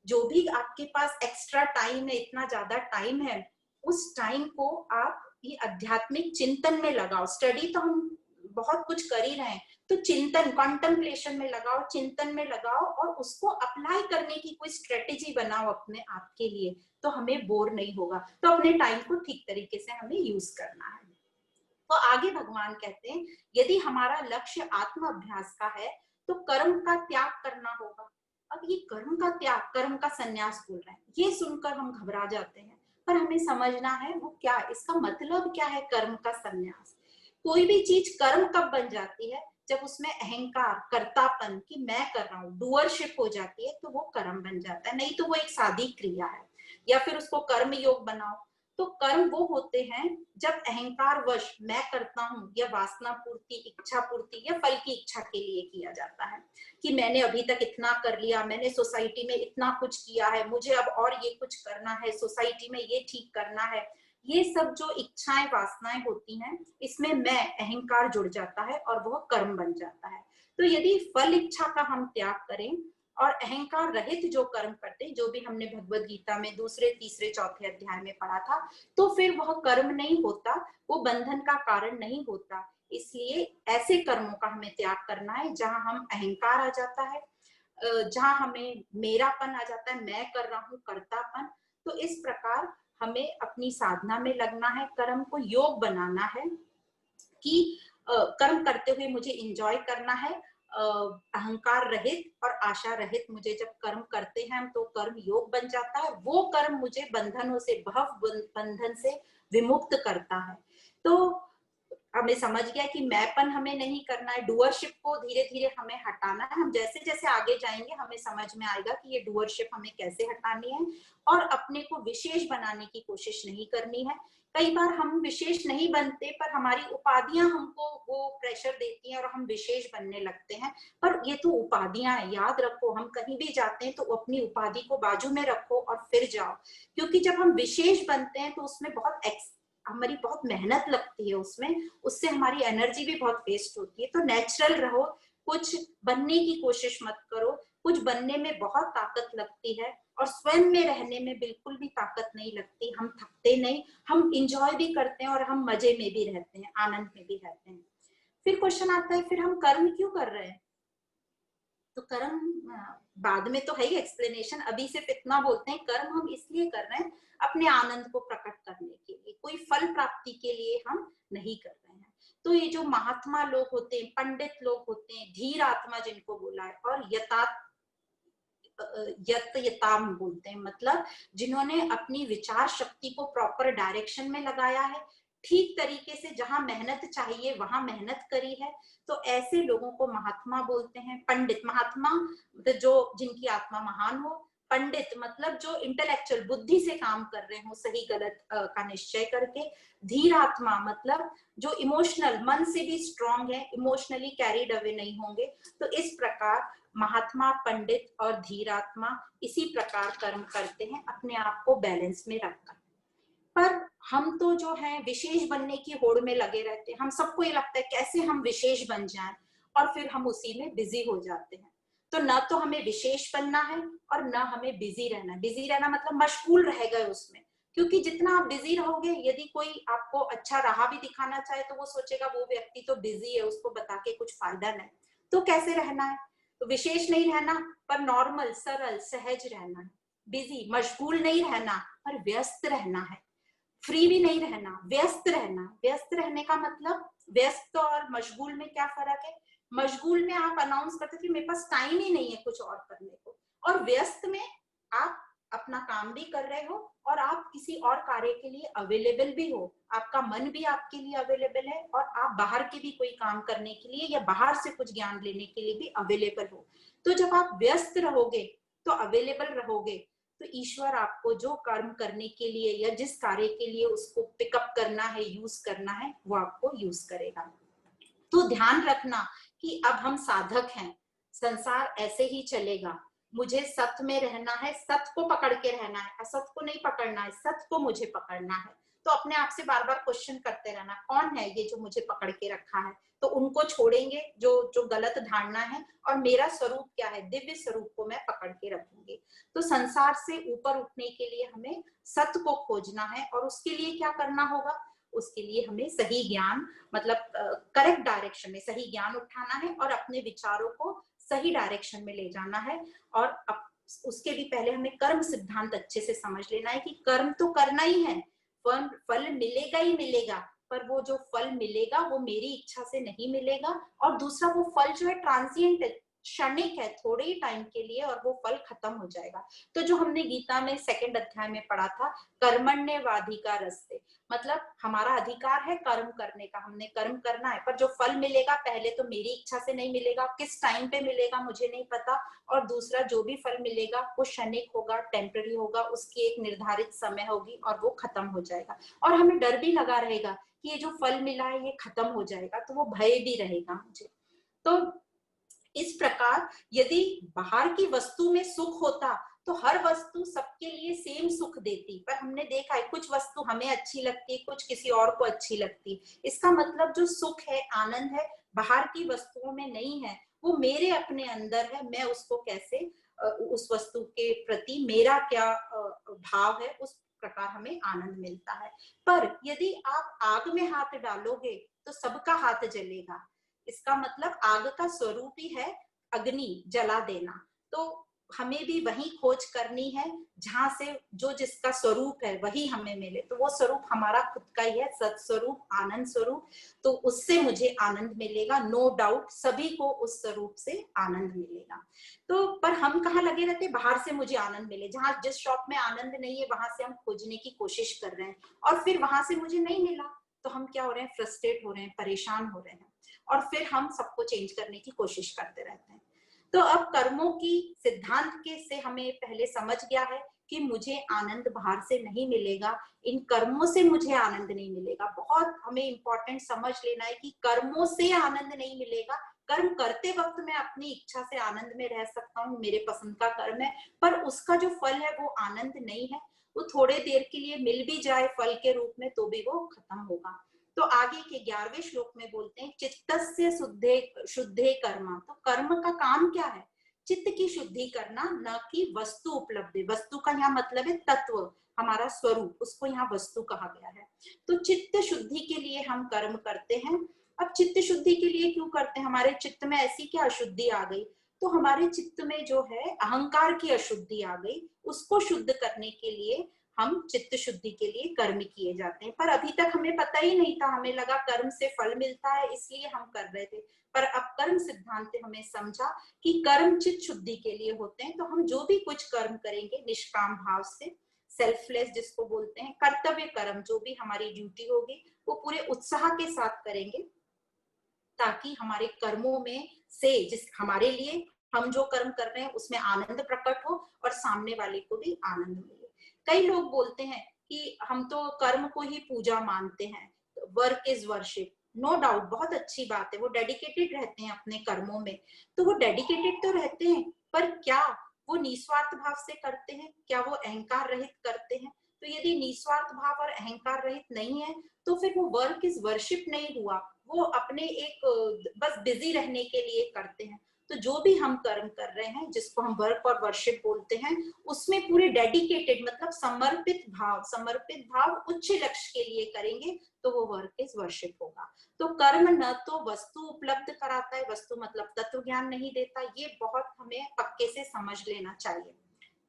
जो भी आपके पास एक्स्ट्रा टाइम है, इतना ज्यादा टाइम है, उस टाइम को आप ये आध्यात्मिक चिंतन में लगाओ। स्टडी तो हम बहुत कुछ कर ही रहे हैं, तो चिंतन, कॉन्टेम्पलेशन में लगाओ, चिंतन में लगाओ, और उसको अप्लाई करने की कोई स्ट्रेटेजी बनाओ अपने आप के लिए, तो हमें बोर नहीं होगा। तो अपने टाइम को ठीक तरीके से हमें यूज करना है। तो आगे भगवान कहते हैं, यदि हमारा लक्ष्य आत्म अभ्यास का है तो कर्म का त्याग करना होगा। अब ये कर्म का त्याग, कर्म का संन्यास बोल रहे हैं, ये सुनकर हम घबरा जाते हैं, पर हमें समझना है वो क्या, इसका मतलब क्या है कर्म का संन्यास। कोई भी चीज कर्म कब बन जाती है, जब उसमें अहंकार, कर्तापन कि मैं कर रहा हूँ, डूअरशिप हो जाती है, तो वो कर्म बन जाता है। नहीं तो वो एक सादी क्रिया है। या फिर उसको कर्म योग बनाओ। तो कर्म वो होते हैं जब अहंकार वश मैं करता हूँ, या वासना पूर्ति, इच्छा पूर्ति या फल की इच्छा के लिए किया जाता है कि मैंने अभी तक इतना कर लिया, मैंने सोसाइटी में इतना कुछ किया है, मुझे अब और ये कुछ करना है, सोसाइटी में ये ठीक करना है। ये सब जो इच्छाएं, वासनाएं होती हैं, इसमें मैं, अहंकार जुड़ जाता है और वह कर्म बन जाता है। तो यदि फल इच्छा का हम त्याग करें और अहंकार रहित जो कर्म करते, जो भी हमने भगवत गीता में दूसरे, तीसरे, चौथे अध्याय में पढ़ा था, तो फिर वह कर्म नहीं होता, वो बंधन का कारण नहीं होता। इसलिए ऐसे कर्मों का हमें त्याग करना है जहां हम अहंकार आ जाता है, जहां हमें मेरापन आ जाता है, मैं कर रहा हूँ, कर्तापन। तो इस प्रकार हमें अपनी साधना में लगना है, कर्म को योग बनाना है कि कर्म करते हुए मुझे इंजॉय करना है, अहंकार रहित और आशा रहित। मुझे जब कर्म करते हैं हम, तो कर्म योग बन जाता है। वो कर्म मुझे बंधनों से, भव बंधन से विमुक्त करता है। तो हमें समझ गया कि मैंपन हमें नहीं करना है, डूअरशिप को धीरे धीरे हमें हटाना है। हम जैसे जैसे आगे जाएंगे हमें समझ में आएगा कि ये डूअरशिप हमें कैसे हटानी है, और अपने को विशेष बनाने की कोशिश नहीं करनी है। कई बार हम विशेष नहीं बनते, पर हमारी उपाधियां हमको वो प्रेशर देती हैं और हम विशेष बनने लगते हैं। पर ये तो उपाधियां हैं, याद रखो। हम कहीं भी जाते हैं तो अपनी उपाधि को बाजू में रखो और फिर जाओ। क्योंकि जब हम विशेष बनते हैं तो उसमें हमारी बहुत मेहनत लगती है, उसमें उससे हमारी एनर्जी भी बहुत वेस्ट होती है। तो नेचुरल रहो, कुछ बनने की कोशिश मत करो। कुछ बनने में बहुत ताकत लगती है और स्वयं में रहने में बिल्कुल भी ताकत नहीं लगती। हम थकते नहीं, हम इंजॉय भी करते हैं और हम मजे में भी रहते हैं, आनंद में भी रहते हैं। फिर क्वेश्चन आता है, फिर हम कर्म क्यों कर रहे हैं? तो कर्म बाद में तो है ही एक्सप्लेनेशन, अभी सिर्फ इतना बोलते हैं, कर्म हम इसलिए कर रहे हैं अपने आनंद को प्रकट करने के लिए, कोई फल प्राप्ति के लिए हम नहीं कर रहे हैं। तो ये जो महात्मा लोग होते हैं, पंडित लोग होते हैं, धीर आत्मा जिनको बोला है, और यताम बोलते हैं, मतलब जिन्होंने अपनी विचार शक्ति को प्रॉपर डायरेक्शन में लगाया है, ठीक तरीके से जहां मेहनत चाहिए वहां मेहनत करी है, तो ऐसे लोगों को महात्मा बोलते हैं। पंडित, महात्मा मतलब जो जिनकी आत्मा महान हो, पंडित मतलब जो इंटेलेक्चुअल बुद्धि से काम कर रहे हो, सही गलत का निश्चय करके। धीर आत्मा मतलब जो इमोशनल, मन से भी स्ट्रांग है, इमोशनली कैरिड अवे नहीं होंगे। तो इस प्रकार महात्मा, पंडित और धीरात्मा इसी प्रकार कर्म करते हैं, अपने आप को बैलेंस में रखकर। पर हम तो जो है विशेष बनने की होड़ में लगे रहते हैं। हम सबको ये लगता है कैसे हम विशेष बन जाएं, और फिर हम उसी में बिजी हो जाते हैं। तो ना तो हमें विशेष बनना है और ना हमें बिजी रहना है। बिजी रहना मतलब मशगूल रह गए उसमें, क्योंकि जितना आप बिजी रहोगे, यदि कोई आपको अच्छा राह भी दिखाना चाहे तो वो सोचेगा वो व्यक्ति तो बिजी है, उसको बता के कुछ फायदा नहीं। तो कैसे रहना है? तो विशेष नहीं रहना, पर नॉर्मल, सरल, सहज रहना है। बिजी, मशगूल नहीं रहना, पर व्यस्त रहना है। फ्री भी नहीं रहना, व्यस्त रहना। व्यस्त रहने का मतलब, व्यस्त और मशगूल में क्या फर्क है? मशगूल में आप अनाउंस करते थे मेरे पास टाइम ही नहीं है कुछ और करने को, और व्यस्त में आप अपना काम भी कर रहे हो और आप किसी और कार्य के लिए अवेलेबल भी हो। आपका मन भी आपके लिए अवेलेबल है, और आप बाहर के भी कोई काम करने के लिए या बाहर से कुछ ज्ञान लेने के लिए भी अवेलेबल हो। तो जब आप व्यस्त रहोगे तो अवेलेबल रहोगे, तो ईश्वर आपको जो कर्म करने के लिए या जिस कार्य के लिए उसको पिकअप करना है, यूज करना है, वो आपको यूज करेगा। तो ध्यान रखना कि अब हम साधक हैं, संसार ऐसे ही चलेगा। मुझे सत्य में रहना है, सत्य को पकड़ के रहना है, असत को नहीं पकड़ना है, सत्य को मुझे पकड़ना है। तो अपने आप से बार बार क्वेश्चन करते रहना, कौन है ये जो मुझे पकड़ के रखा है? तो उनको छोड़ेंगे जो जो गलत धारणा है, और मेरा स्वरूप क्या है, दिव्य स्वरूप को मैं पकड़ के रखूंगी। तो संसार से ऊपर उठने के लिए हमें सत्य को खोजना है, और उसके लिए क्या करना होगा? उसके लिए हमें सही ज्ञान, मतलब करेक्ट डायरेक्शन में सही ज्ञान उठाना है, और अपने विचारों को सही डायरेक्शन में ले जाना है। और उसके भी पहले हमें कर्म सिद्धांत अच्छे से समझ लेना है कि कर्म तो करना ही है, फल मिलेगा ही मिलेगा, पर वो जो फल मिलेगा वो मेरी इच्छा से नहीं मिलेगा। और दूसरा, वो फल जो है ट्रांजिएंट है, क्षणिक है, थोड़े ही टाइम के लिए, और वो फल खत्म हो जाएगा। तो जो हमने गीता में 2nd अध्याय में पढ़ा था, कर्मण्येवाधिकारस्ते, मतलब हमारा अधिकार है कर्म करने का, हमने कर्म करना है, पर जो फल मिलेगा पहले तो मेरी इच्छा से नहीं मिलेगा, किस टाइम पे मिलेगा मुझे नहीं पता, और दूसरा जो भी फल मिलेगा वो क्षणिक होगा, टेम्पररी होगा, उसकी एक निर्धारित समय होगी और वो खत्म हो जाएगा। और हमें डर भी लगा रहेगा कि ये जो फल मिला है ये खत्म हो जाएगा, तो वो भय भी रहेगा मुझे। तो इस प्रकार यदि बाहर की वस्तु में सुख होता तो हर वस्तु सबके लिए सेम सुख देती, पर हमने देखा है कुछ वस्तु हमें अच्छी लगती है, कुछ किसी और को अच्छी लगती है। इसका मतलब जो सुख है, आनंद है, बाहर की वस्तुओं में नहीं है, वो मेरे अपने अंदर है। मैं उसको कैसे उस वस्तु के प्रति मेरा क्या भाव है, उस प्रकार हमें आनंद मिलता है। पर यदि आप आग में हाथ डालोगे तो सबका हाथ जलेगा। इसका मतलब आग का स्वरूप ही है अग्नि, जला देना। तो हमें भी वही खोज करनी है जहां से जो जिसका स्वरूप है वही हमें मिले। तो वो स्वरूप हमारा खुद का ही है, सत स्वरूप, आनंद स्वरूप। तो उससे मुझे आनंद मिलेगा, नो डाउट, सभी को उस स्वरूप से आनंद मिलेगा। तो पर हम कहाँ लगे रहते, बाहर से मुझे आनंद मिले, जहां जिस शॉप में आनंद नहीं है वहां से हम खोजने की कोशिश कर रहे हैं, और फिर वहां से मुझे नहीं मिला तो हम क्या हो रहे हैं, फ्रस्ट्रेट हो रहे हैं, परेशान हो रहे हैं, और फिर हम सबको चेंज करने की कोशिश करते रहते हैं। तो अब कर्मों की सिद्धांत के से हमें पहले समझ गया है कि मुझे आनंद बाहर से नहीं मिलेगा, इन कर्मों से मुझे आनंद नहीं मिलेगा। बहुत हमें इंपॉर्टेंट समझ लेना है कि कर्मों से आनंद नहीं मिलेगा। कर्म करते वक्त मैं अपनी इच्छा से आनंद में रह सकता हूँ, मेरे पसंद का कर्म है, पर उसका जो फल है वो आनंद नहीं है। वो थोड़े देर के लिए मिल भी जाए फल के रूप में तो भी वो खत्म होगा। तो आगे के 11वें श्लोक में बोलते हैं, चित्तस्य शुद्धे शुद्धे कर्म। तो कर्म का काम क्या है, चित्त की शुद्धि करना, न कि वस्तु उपलब्धि। वस्तु का यहाँ मतलब है तत्व, हमारा स्वरूप, उसको यहाँ वस्तु कहा गया है। तो चित्त शुद्धि के लिए हम कर्म करते हैं। अब चित्त शुद्धि के लिए क्यों करते हैं, हमारे चित्त में ऐसी क्या अशुद्धि आ गई, तो हमारे चित्त में जो है अहंकार की अशुद्धि आ गई, उसको शुद्ध करने के लिए हम चित्त शुद्धि के लिए कर्म किए जाते हैं। पर अभी तक हमें पता ही नहीं था, हमें लगा कर्म से फल मिलता है इसलिए हम कर रहे थे। पर अब कर्म सिद्धांत से हमें समझा कि कर्म चित्त शुद्धि के लिए होते हैं। तो हम जो भी कुछ कर्म करेंगे निष्काम भाव से, सेल्फलेस जिसको बोलते हैं, कर्तव्य कर्म, जो भी हमारी ड्यूटी होगी वो पूरे उत्साह के साथ करेंगे, ताकि हमारे कर्मों में से जिस हमारे लिए हम जो कर्म कर रहे हैं उसमें आनंद प्रकट हो और सामने वाले को भी आनंद मिले। कई लोग बोलते हैं कि हम तो कर्म को ही पूजा मानते हैं, work is worship. No doubt, बहुत अच्छी बात है, वो डेडिकेटेड रहते हैं अपने कर्मों में। तो वो डेडिकेटेड तो रहते हैं, पर क्या वो निस्वार्थ भाव से करते हैं, क्या वो अहंकार रहित करते हैं? तो यदि निस्वार्थ भाव और अहंकार रहित नहीं है तो फिर वो वर्क इज वर्शिप नहीं हुआ, वो अपने एक बस बिजी रहने के लिए करते हैं। तो जो भी हम कर्म कर रहे हैं जिसको हम वर्क और वर्शिप बोलते हैं, उसमें पूरे डेडिकेटेड मतलब समर्पित भाव उच्च लक्ष्य के लिए करेंगे तो वो वर्क इज वर्शिप होगा। तो कर्म न तो वस्तु उपलब्ध कराता है, वस्तु मतलब तत्व ज्ञान नहीं देता, ये बहुत हमें पक्के से समझ लेना चाहिए।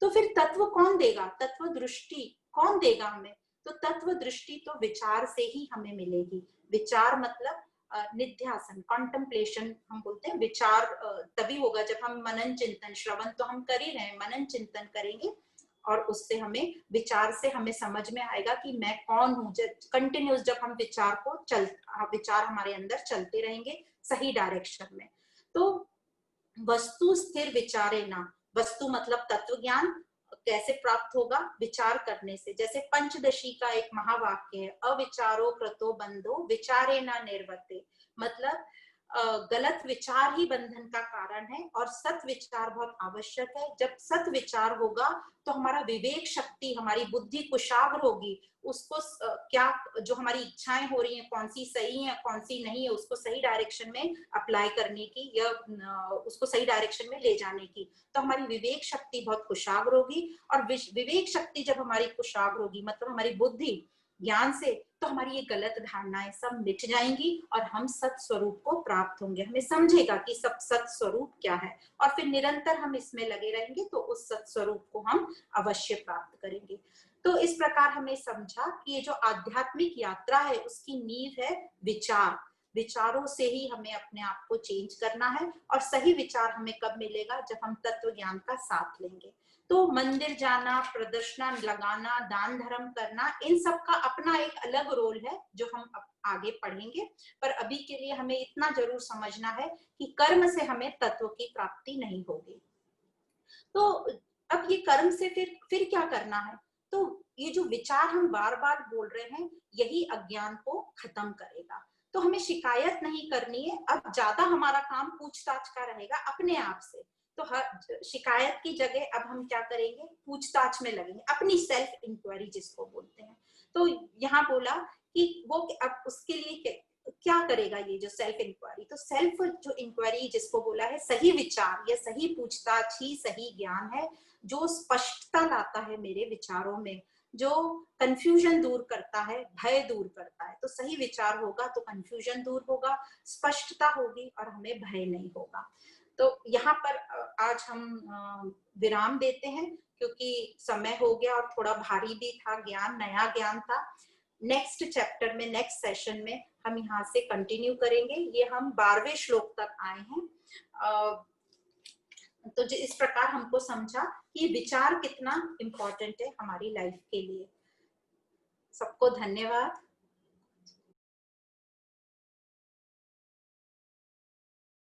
तो फिर तत्व कौन देगा, तत्व दृष्टि कौन देगा हमें? तो तत्व दृष्टि तो विचार से ही हमें मिलेगी। विचार मतलब निध्यासन, कॉन्टेम्पलेशन हम बोलते हैं। विचार तभी होगा जब हम मनन चिंतन, श्रवण तो हम कर ही रहे हैं, मनन चिंतन करेंगे और उससे हमें विचार से हमें समझ में आएगा कि मैं कौन हूँ। कंटिन्यूस जब हम विचार हमारे अंदर चलते रहेंगे सही डायरेक्शन में। तो वस्तु स्थिर विचारे ना, वस्तु मतलब तत्व ज्ञान कैसे प्राप्त होगा, विचार करने से। जैसे पंचदशी का एक महावाक्य है, अविचारो कृतो बंधो विचारे ना निर्वर्ते। मतलब गलत विचार ही बंधन का कारण है और सत विचार बहुत आवश्यक है। जब सत विचार होगा तो हमारा विवेक शक्ति, हमारी बुद्धि कुशाग्र होगी, उसको क्या जो हमारी इच्छाएं हो रही हैं कौन सी सही है कौन सी नहीं है, उसको सही डायरेक्शन में अप्लाई करने की या उसको सही डायरेक्शन में ले जाने की। तो हमारी विवेक शक्ति बहुत कुशाग्र होगी, और विवेक शक्ति जब हमारी कुशाग्र होगी मतलब हमारी बुद्धि ज्ञान से, तो हमारी ये गलत धारणाएं सब मिट जाएंगी और हम सत स्वरूप को प्राप्त होंगे। हमें समझेगा कि सब सत स्वरूप क्या है, और फिर निरंतर हम इसमें लगे रहेंगे तो उस सत स्वरूप को हम अवश्य प्राप्त करेंगे। तो इस प्रकार हमें समझा कि ये जो आध्यात्मिक यात्रा है उसकी नींव है विचार। विचारों से ही हमें अपने आप को चेंज करना है। और सही विचार हमें कब मिलेगा? जब हम तत्व ज्ञान का साथ लेंगे। तो मंदिर जाना, प्रदर्शना लगाना, दान धर्म करना, इन सब का अपना एक अलग रोल है जो हम आगे पढ़ेंगे। पर अभी के लिए हमें इतना जरूर समझना है कि कर्म से हमें तत्व की प्राप्ति नहीं होगी। तो अब ये कर्म से फिर क्या करना है? तो ये जो विचार हम बार बार बोल रहे हैं, यही अज्ञान को खत्म करेगा। तो हमें शिकायत नहीं करनी है। अब ज्यादा हमारा काम पूछताछ का रहेगा अपने आप से। तो हर शिकायत की जगह अब हम क्या करेंगे? पूछताछ में लगेंगे, अपनी सेल्फ इंक्वायरी जिसको बोलते हैं। तो यहाँ बोला कि वो अब उसके लिए क्या करेगा ये जो सेल्फ इंक्वायरी? तो सेल्फ जो इंक्वायरी जिसको बोला है, सही विचार या सही पूछताछ ही सही ज्ञान है, जो स्पष्टता लाता है मेरे विचारों में, जो कंफ्यूजन दूर करता है, भय दूर करता है। तो सही विचार होगा तो कंफ्यूजन दूर होगा, स्पष्टता होगी और हमें भय नहीं होगा। तो यहाँ पर आज हम विराम देते हैं, क्योंकि समय हो गया और थोड़ा भारी भी था ज्ञान, नया ज्ञान था। नेक्स्ट चैप्टर में, नेक्स्ट सेशन में हम यहाँ से कंटिन्यू करेंगे। ये हम 12वें श्लोक तक आए हैं। तो इस प्रकार हमको समझा कि विचार कितना इम्पोर्टेंट है हमारी लाइफ के लिए। सबको धन्यवाद।